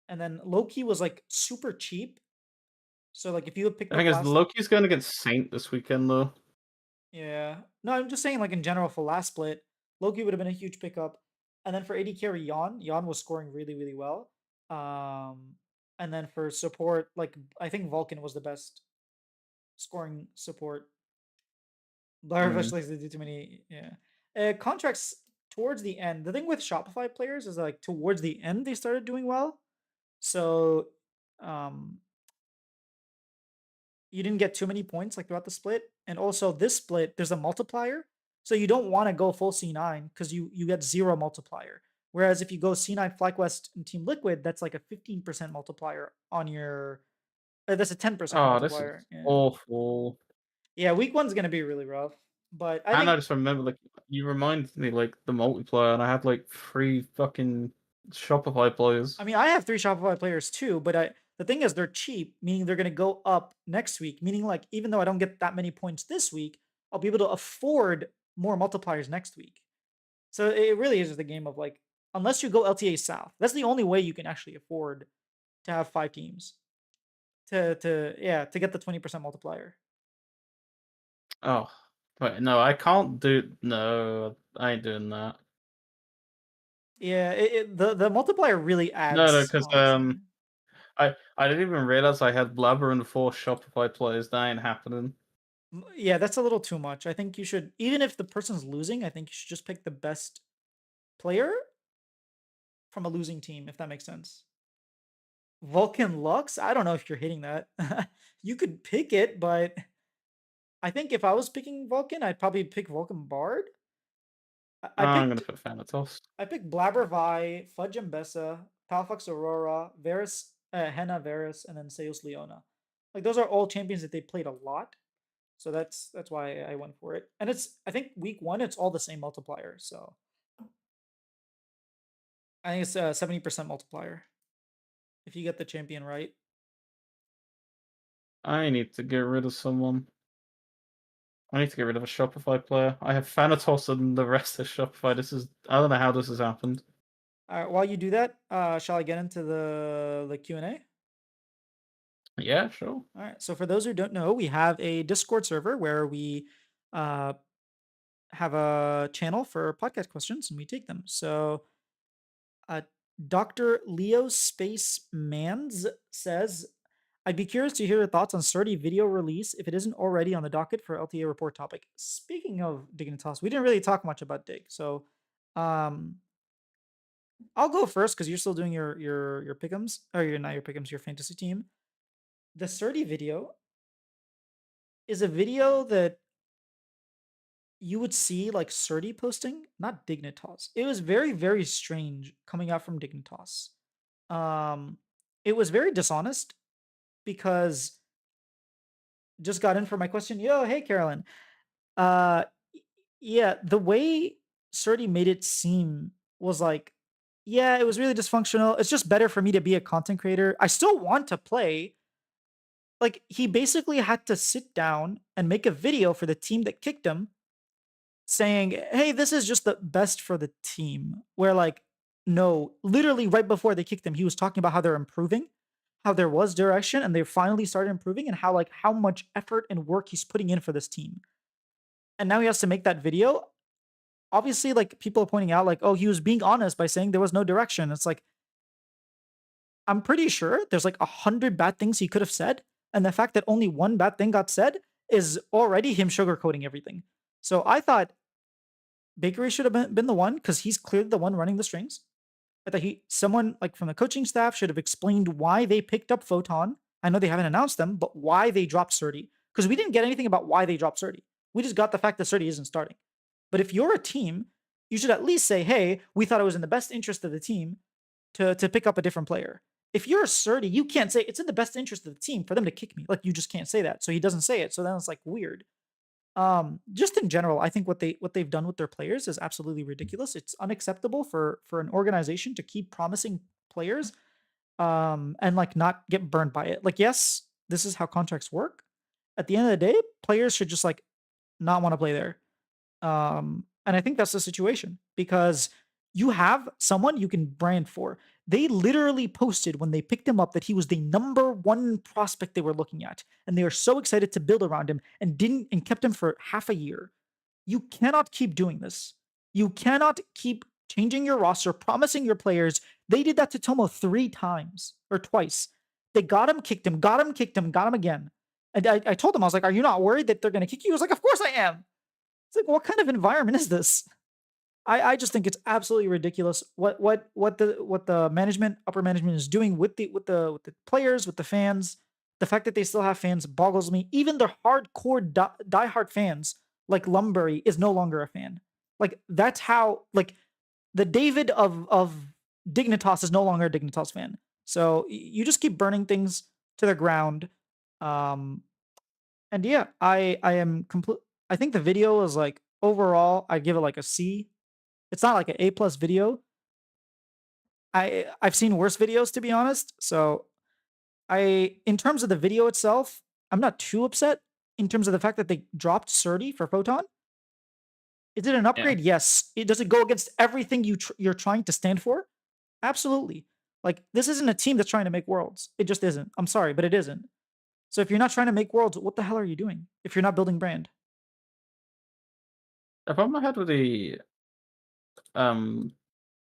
and then Loki was like super cheap. So like if you had picked I up think it's last, Loki's going against Saint this weekend though. yeah. No, I'm just saying like in general for last split, Loki would have been a huge pickup. And then for AD carry Yon was scoring really really well. Um, and then for support, like I think Vulcan was the best scoring support. Mm. Blurvish likes to do too many. Yeah, contracts towards the end. The thing with Shopify players is like towards the end they started doing well. So, um, you didn't get too many points like throughout the split, and also this split there's a multiplier, so you don't want to go full C9 because you get 0 multiplier. Whereas if you go C9 FlyQuest and Team Liquid, that's like a 15% multiplier on your. That's a 10% Oh, this is multiplier. Yeah, awful. yeah. Week one's gonna be really rough, but I And I think just remember, like, you reminded me, like, the multiplayer, and I had, like, 3 fucking Shopify players. I mean, I have 3 Shopify players too, but the thing is, they're cheap, meaning they're going to go up next week. Meaning, like, even though I don't get that many points this week, I'll be able to afford more multipliers next week. So it really is just a game of like, unless you go LTA South, that's the only way you can actually afford to have 5 teams to get the 20% multiplier. Oh, wait, no, I can't do. No, I ain't doing that. Yeah, the multiplier really No, adds, because honestly. I didn't even realize I had Blabber and 4 Shopify players. That ain't happening. Yeah, that's a little too much. I think you should, even if the person's losing, I think you should just pick the best player from a losing team, if that makes sense. Vulcan Lux? I don't know if you're hitting that. You could pick it, but I think if I was picking Vulcan, I'd probably pick Vulcan Bard. I I'm picked gonna put Thanatos. I picked Blabbervi, Fudge Mbessa, Palfax Aurora, Varus, Henna Varus, and then Seus Leona. Like those are all champions that they played a lot. So that's why I went for it. And it's I think week one it's all the same multiplier. So I think it's a 70% multiplier if you get the champion right. I need to get rid of someone. I need to get rid of a Shopify player. I have Thanatos and the rest of Shopify. I don't know how this has happened. All right, while you do that, shall I get into the Q&A? Yeah, sure. All right. So for those who don't know, we have a Discord server where we uh, have a channel for podcast questions and we take them. So uh, Dr. Leo Space Mans says, I'd be curious to hear your thoughts on Sturdy video release if it isn't already on the docket for LTA report topic. Speaking of Dignitas, we didn't really talk much about Dig. So um, I'll go first because you're still doing your pickums, or your not your pickums, your fantasy team. The Sturdy video is a video that you would see like Surdy posting, not Dignitas. It was very, very strange coming out from Dignitas. Um, it was very dishonest because just got in for my question. Yo, hey Carolyn. Y- yeah, the way Surdy made it seem was like, yeah, it was really dysfunctional. It's just better for me to be a content creator. I still want to play. Like he basically had to sit down and make a video for the team that kicked him saying, "Hey, this is just the best for the team." Where like, no, literally right before they kicked him, he was talking about how they're improving, how there was direction, and they finally started improving, and how like how much effort and work he's putting in for this team. And now he has to make that video. Obviously, like people are pointing out, like, oh, he was being honest by saying there was no direction. It's like I'm pretty sure there's like 100 bad things he could have said, and the fact that only one bad thing got said is already him sugarcoating everything. So I thought Bakery should have been the one because he's clearly the one running the strings. I thought someone like from the coaching staff should have explained why they picked up Photon. I know they haven't announced them, but why they dropped Surdy. Because we didn't get anything about why they dropped Surdy. We just got the fact that Surdy isn't starting. But if you're a team, you should at least say, hey, we thought it was in the best interest of the team to pick up a different player. If you're a Surdy, you can't say it's in the best interest of the team for them to kick me. Like you just can't say that. So he doesn't say it. So then it's like weird. Just in general, I think what they've done with their players is absolutely ridiculous. It's unacceptable for an organization to keep promising players and like not get burned by it. Like yes, this is how contracts work. At the end of the day, players should just like not want to play there. And I think that's the situation because you have someone you can brand for. They literally posted when they picked him up that he was the number one prospect they were looking at, and they were so excited to build around him and didn't and kept him for half a year. You cannot keep doing this. You cannot keep changing your roster, promising your players. They did that to Tomo 3 times or twice. They got him, kicked him, got him, kicked him, got him again. And I told him, I was like, "Are you not worried that they're going to kick you?" He was like, "Of course I am." It's like, what kind of environment is this? I just think it's absolutely ridiculous what the management, upper management is doing with the players, with the fans. The fact that they still have fans boggles me. Even their hardcore diehard fans, like Lumberry, is no longer a fan. Like that's how like the David of Dignitas is no longer a Dignitas fan. So you just keep burning things to the ground. Um, and yeah, I am complete. I think the video is like overall, I give it like a C. It's not like an A plus video. I've seen worse videos to be honest. So in terms of the video itself, I'm not too upset. In terms of the fact that they dropped Surdy for Photon, is it an Yeah. upgrade? Yes. Does it go against everything you're trying to stand for? Absolutely. Like this isn't a team that's trying to make worlds. It just isn't. I'm sorry, but it isn't. So if you're not trying to make worlds, what the hell are you doing? If you're not building brand, The problem I had with um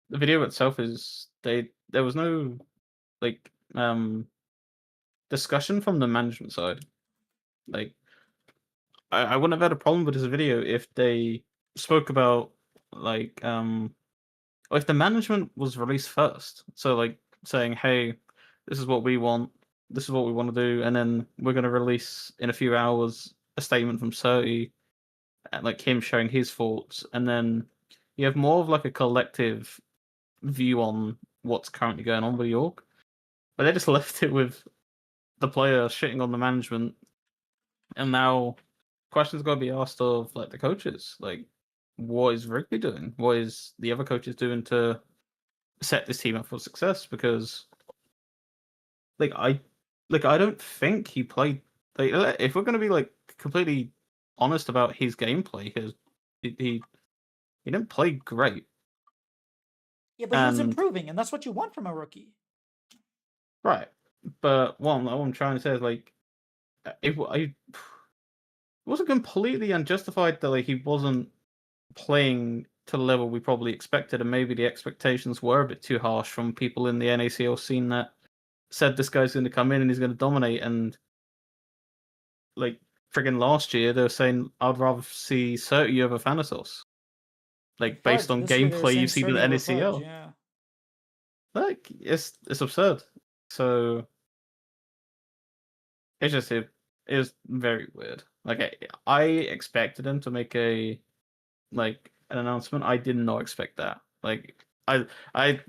the video itself is there was no like discussion from the management side. Like I wouldn't have had a problem with this video if they spoke about like or if the management was released first. So like saying, hey, this is what we want, this is what we want to do, and then we're gonna release in a few hours a statement from Surty, like him sharing his thoughts, and then you have more of like a collective view on what's currently going on with York. But they just left it with the player shitting on the management, and now questions got to be asked of like the coaches, like what is Rigby doing? What is the other coaches doing to set this team up for success? Because like I don't think he played. Like, if we're going to be like completely honest about his gameplay, because he didn't play great, yeah, but he was and improving, and that's what you want from a rookie. right. But what I'm trying to say is like, it wasn't completely unjustified that like he wasn't playing to the level we probably expected, and maybe the expectations were a bit too harsh from people in the NACL scene that said this guy's going to come in and he's going to dominate. And like friggin' last year, they were saying I'd rather see Surtee over Thanatos, Or like based Fudge. on This year they were gameplay saying you've seen in the Surdy over Fudge. NACL. Yeah. Like it's absurd. So it's just it was very weird. Like I expected him to make an announcement. I did not expect that. Like I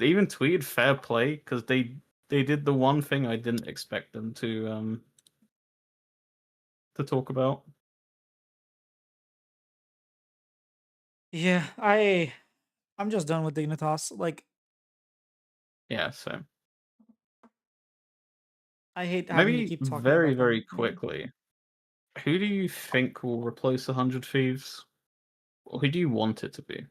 even tweeted fair play because they did the one thing I didn't expect them to talk about. Yeah, I'm just done with Dignitas. Like, Yeah, so I hate having to maybe keep talking very about very them. Yeah. quickly, who do you think will replace 100 Thieves? Or who do you want it to be?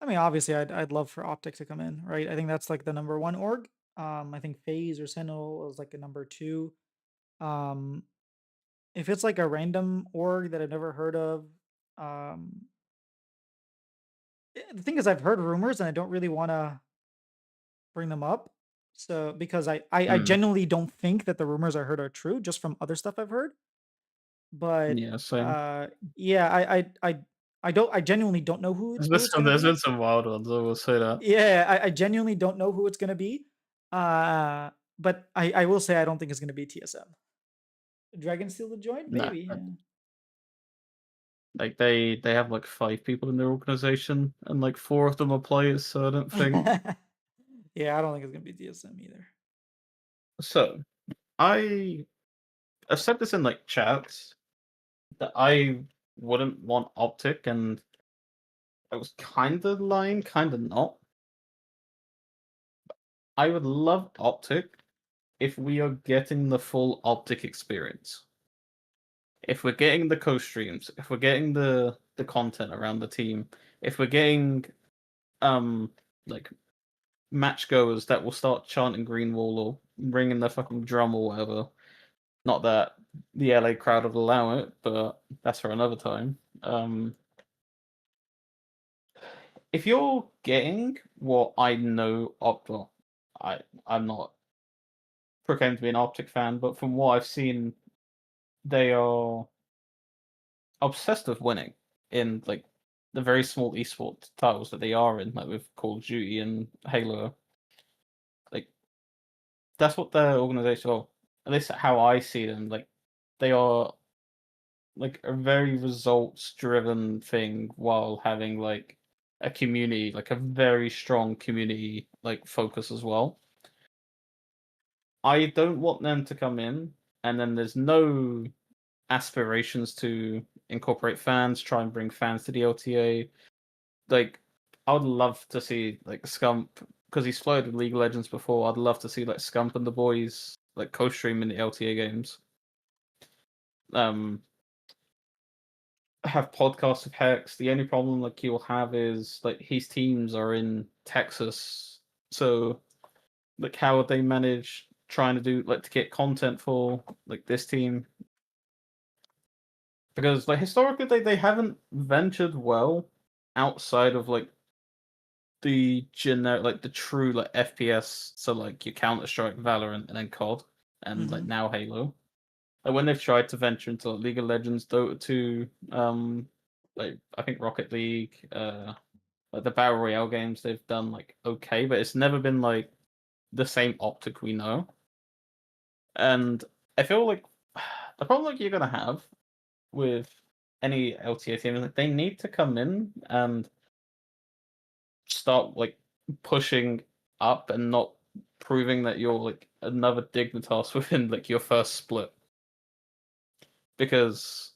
I mean, obviously, I'd love for Optic to come in, right? I think that's like the number one org. I think Phase or Sentinel is like a number two. Um, if it's like a random org that I've never heard of, um, the thing is, I've heard rumors and I don't really want to bring them up. So because I Hmm. genuinely don't think that the rumors I heard are true, just from other stuff I've heard. But Yeah, same. yeah, I genuinely don't know who it's gonna There's been be. some wild ones. I will say that. Yeah, I genuinely don't know who it's gonna be. But I will say I don't think it's gonna be TSM. Dragon Steel to join? No, Maybe. like they have like 5 people in their organization, and like 4 of them are players. So I don't think Yeah. Yeah, I don't think it's gonna be TSM either. so. I I've said this in like chats that I wouldn't want Optic, and I was kind of lying, kind of not. I would love Optic if we are getting the full Optic experience. If we're getting the co-streams, if we're getting the content around the team, if we're getting um like match goers that will start chanting Green Wall or ringing the fucking drum or whatever. Not that the LA crowd would allow it, but that's for another time. If you're getting what I know, well, I'm not proclaimed to be an Optic fan, but from what I've seen, they are obsessed with winning in like the very small esports titles that they are in, like with Call of Duty and Halo. Like that's what their organization, or at least how I see them. Like they are like a very results driven thing while having like a community, like a very strong community like focus as well. I don't want them to come in and then there's no aspirations to incorporate fans, try and bring fans to the LTA. Like I would love to see like Scump because he's flowed with League of Legends before. I'd love to see like Scump and the boys like co-stream in the LTA games. Um, have podcasts with Hex. The only problem like you'll have is like his teams are in Texas, so like how would they manage trying to do like to get content for like this team? Because like historically they haven't ventured well outside of like the generic like the true like FPS. So like your Counter Strike, Valorant, and then COD, and like Hmm. now Halo. Like when they've tried to venture into like, League of Legends, Dota 2, like I think Rocket League, like the battle royale games, they've done like okay, but it's never been like the same optic we know. And I feel like the problem like you're gonna have with any LTA team is like they need to come in and start like pushing up and not proving that you're like another Dignitas within like your first split because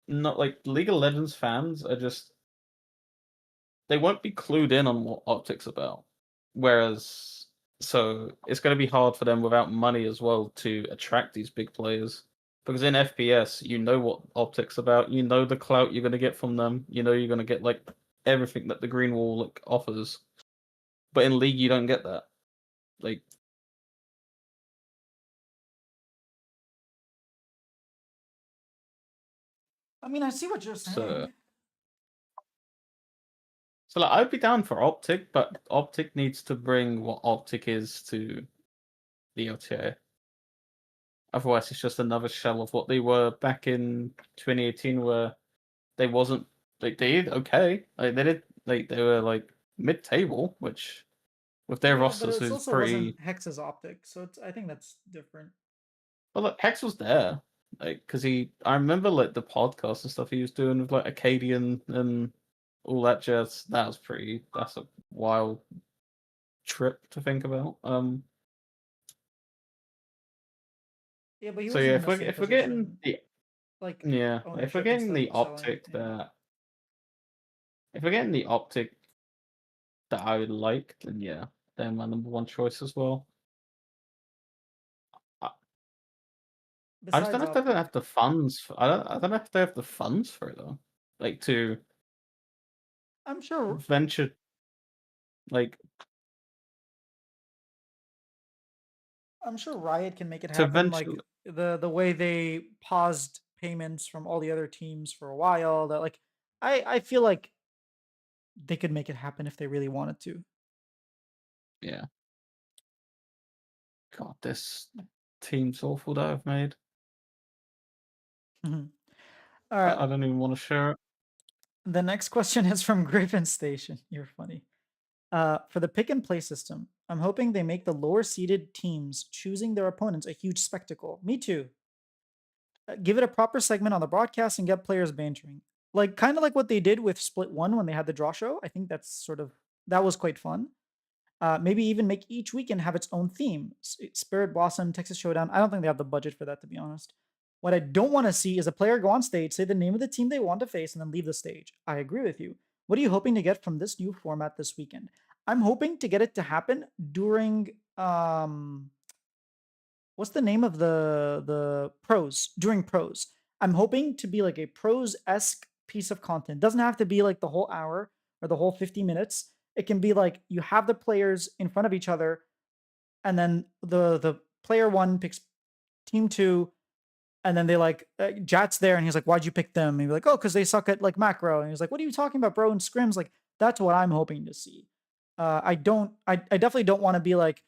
not like League of Legends fans are just they won't be clued in on what Optic's about. Whereas, so it's going to be hard for them without money as well to attract these big players. Because in FPS, you know what Optic's about. You know the clout you're going to get from them. You know you're going to get like everything that the Green Wall like offers. But in League, you don't get that. Like I mean, I see what you're So saying. so like I'd be down for Optic, but Optic needs to bring what Optic is to the LTA. Otherwise, it's just another shell of what they were back in 2018, where they wasn't they did okay. Like they did like they were like mid-table, which with their Yeah, but rosters it is also pretty. wasn't Hex's optic, so I think that's different. But look, Hex was there, like because I remember like the podcast and stuff he was doing with like Acadian and all that jazz. That was pretty. That's a wild trip to think about. Yeah, but he So wasn't yeah, in the same if we're getting position, the like if we're ownership and getting stuff the selling. optic Yeah. that I would like, then yeah, they're my number one choice as well. I, I just don't Besides know if they don't optic, have the funds. I don't know if they have the funds for it though. Like to I'm sure. venture, like I'm sure Riot can make it to happen. venture. Like the way they paused payments from all the other teams for a while. That like I feel like they could make it happen if they really wanted to. Yeah, God, this team's awful that I've made. Mhm. All right. I don't even want to share it. The next question is from Griffin Station. You're funny. For the pick and play system, I'm hoping they make the lower seeded teams choosing their opponents a huge spectacle. Me too. Give it a proper segment on the broadcast and get players bantering. Like kind of like what they did with Split 1 when they had the draw show. I think that's sort of that was quite fun. Maybe even make each weekend have its own theme. Spirit Blossom, Texas Showdown. I don't think they have the budget for that, to be honest. What I don't want to see is a player go on stage, say the name of the team they want to face, and then leave the stage. I agree with you. What are you hoping to get from this new format this weekend? I'm hoping to get it to happen during what's the name of the pros during pros. I'm hoping to be like a pros esque piece of content. It doesn't have to be like the whole hour or the whole 50 minutes. It can be like you have the players in front of each other, and then the player one picks team two, and then they like Jat's there, and he's like, "Why'd you pick them?" And he's like, "Oh, because they suck at like macro." And he's like, "What are you talking about, bro?" And scrims like that's what I'm hoping to see. I don't. I definitely don't want to be like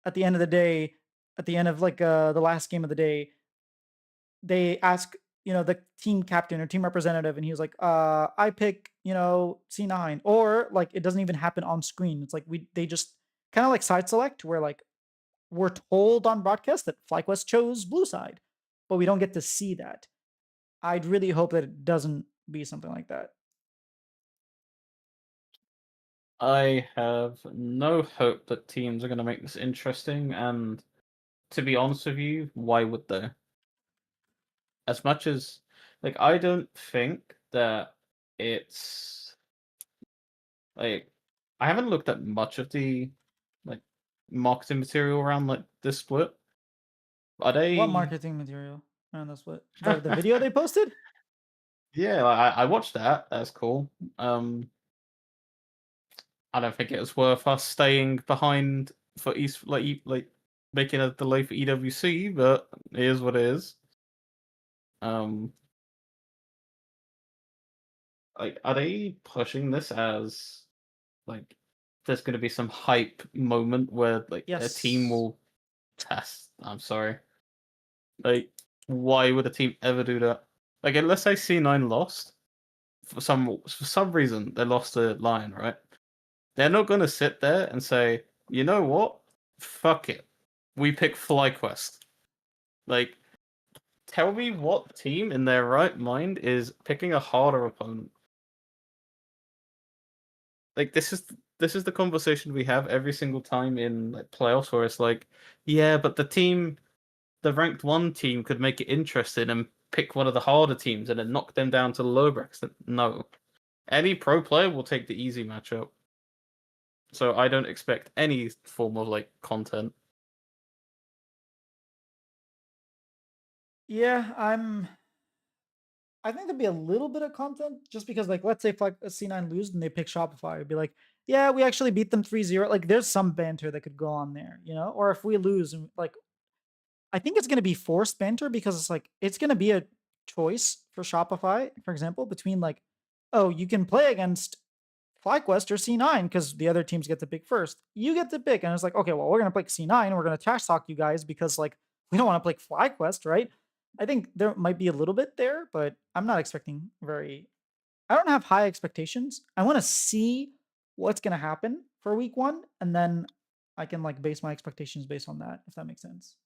at the end of the day, at the end of like the last game of the day, they ask the team captain or team representative, and he was like, I pick C9, or like it doesn't even happen on screen. It's like they just kind of like side select where like we're told on broadcast that FlyQuest chose blue side, but we don't get to see that. I'd really hope that it doesn't be something like that. I have no hope that teams are going to make this interesting, and to be honest with you, why would they? As much as like I don't think that it's like I haven't looked at much of the like marketing material around like this split. Are What they? marketing material? And that's what the video they posted. Yeah, like, I watched that. That's cool. I don't think it was worth us staying behind for East like making a delay for EWC, but it is what it is. Um, like, are they pushing this as like there's going to be some hype moment where like a team Yes. will test? I'm sorry, like why would a team ever do that? Like, let's say C9 lost for some reason they lost a line, right? They're not going to sit there and say, you know what, fuck it, we pick FlyQuest. Like, tell me what team in their right mind is picking a harder opponent. Like this is the conversation we have every single time in like playoffs where it's like, yeah, but the ranked one team could make it interesting and pick one of the harder teams and then knock them down to the low brackets. No. Any pro player will take the easy matchup. So I don't expect any form of like content. Yeah, I think there'd be a little bit of content just because, like, let's say if like a C9 lose and they pick Shopify, it'd be like, yeah, we actually beat them 3-0. Like, there's some banter that could go on there, Or if we lose, and like, I think it's gonna be forced banter because it's like it's gonna be a choice for Shopify, for example, between like, oh, you can play against FlyQuest or C9 because the other teams get to pick first. You get to pick, and it's like, okay, well, we're gonna pick C9. We're gonna trash talk you guys because like we don't want to pick FlyQuest, right? I think there might be a little bit there, but I'm not expecting very. I don't have high expectations. I want to see what's gonna happen for week one, and then I can like base my expectations based on that, if that makes sense.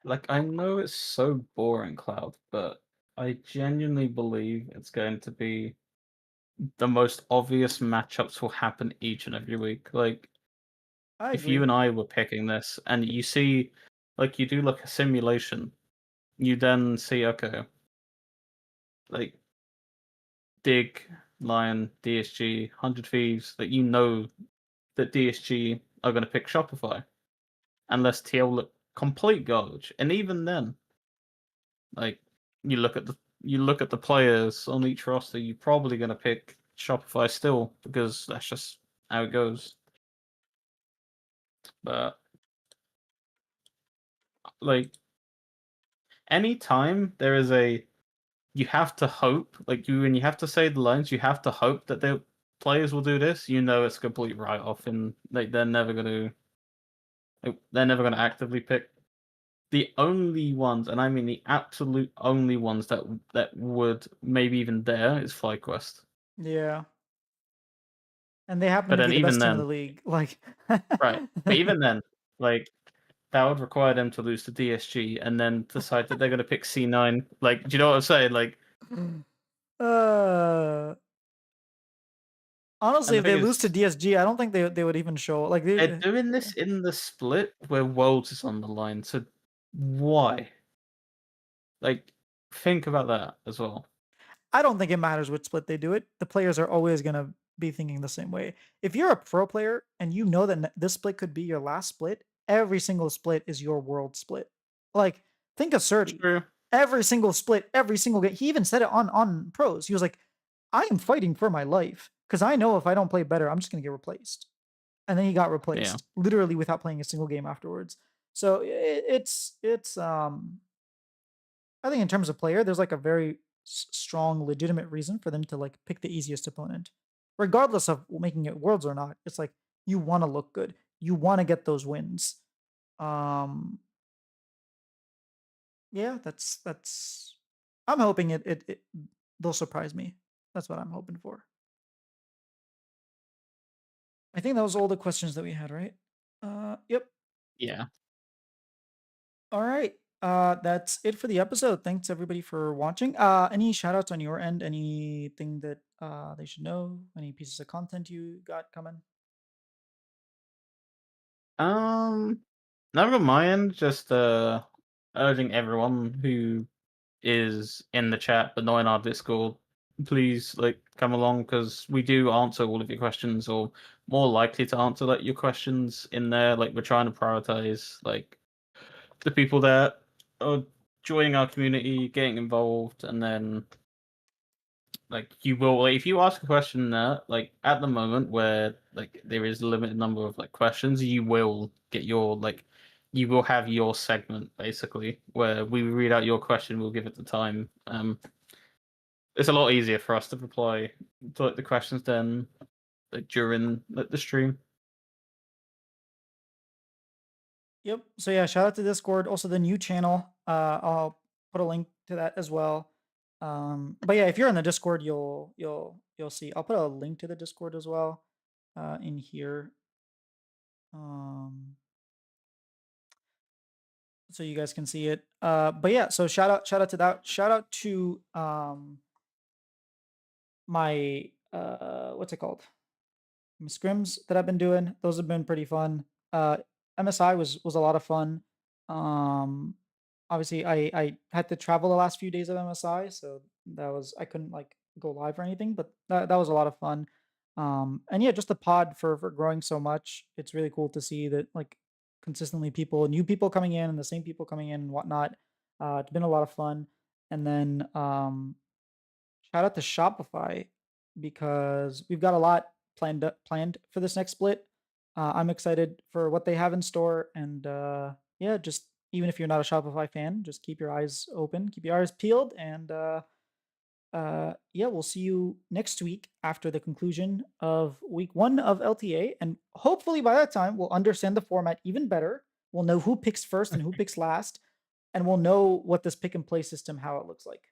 Like, I know it's so boring, Cloud, but I genuinely believe it's going to be the most obvious matchups will happen each and every week. Like, I if you agree. and I were picking this and you see, like, you do like a simulation, you then see, okay, like, Dig, Lion, DSG, 100 Thieves, that you know that DSG are going to pick Shopify, unless TL look complete garbage. And even then, like, you look at the players on each roster, you're probably going to pick Shopify still because that's just how it goes. But like anytime there is a you have to hope, like you when you have to say the lines, you have to hope that the players will do this. You know it's a complete write off, and like they're never gonna actively pick the only ones, and I mean the absolute only ones that would maybe even dare is FlyQuest. Yeah, and they happen But to be then the even best team in the then, league. Like, right? But even then, like that would require them to lose to DSG and then decide that they're gonna pick C9. Like, do you know what I'm saying? Like, uh, honestly, and the if they thing lose to is, DSG, I don't think they would even show. Like, they're they, doing this in the split where Worlds is on the line, so why? Like, think about that as well. I don't think it matters which split they do it. The players are always gonna be thinking the same way. If you're a pro player and you know that this split could be your last split, every single split is your world split. Like, think of Surdy. True. Every single split, every single game. He even said it on pros. He was like, "I am fighting for my life because I know if I don't play better, I'm just gonna get replaced." And then he got Yeah. replaced literally without playing a single game afterwards. So it's I think in terms of player, there's like a very strong, legitimate reason for them to like pick the easiest opponent, regardless of making it worlds or not. It's like you want to look good, you want to get those wins. Um, yeah, that's. I'm hoping it they'll surprise me. That's what I'm hoping for. I think that was all the questions that we had, right? Yep. Yeah. All right. That's it for the episode. Thanks everybody for watching. Any shout outs on your end? Anything that they should know? Any pieces of content you got coming? Um, Never mind. Just urging everyone who is in the chat but not in our Discord, please like come along because we do answer all of your questions, or more likely to answer like your questions in there. Like we're trying to prioritize like the people that are joining our community, getting involved, and then like you will like, if you ask a question there, like at the moment where like there is a limited number of like questions, you will get your like you will have your segment basically where we read out your question, we'll give it the time. It's a lot easier for us to reply to like the questions then like during like the stream. Yep. So yeah, shout out to Discord. Also the new channel. I'll put a link to that as well. But yeah, if you're in the Discord, you'll see. I'll put a link to the Discord as well in here. Um, so you guys can see it. But yeah, so shout out to that. Shout out to my what's it called? Scrims that I've been doing. Those have been pretty fun. MSI was a lot of fun. Um, obviously, I had to travel the last few days of MSI, so that was I couldn't like go live or anything, but that was a lot of fun. And yeah, just the pod for growing so much. It's really cool to see that like consistently new people coming in and the same people coming in and whatnot. It's been a lot of fun. And then shout out to Shopify because we've got a lot planned for this next split. I'm excited for what they have in store, and yeah, just even if you're not a Shopify fan, just keep your eyes open, keep your eyes peeled, and yeah, we'll see you next week after the conclusion of week 1 of LTA, and hopefully by that time we'll understand the format even better. We'll know who picks first and who picks last, and we'll know what this pick and play system how it looks like.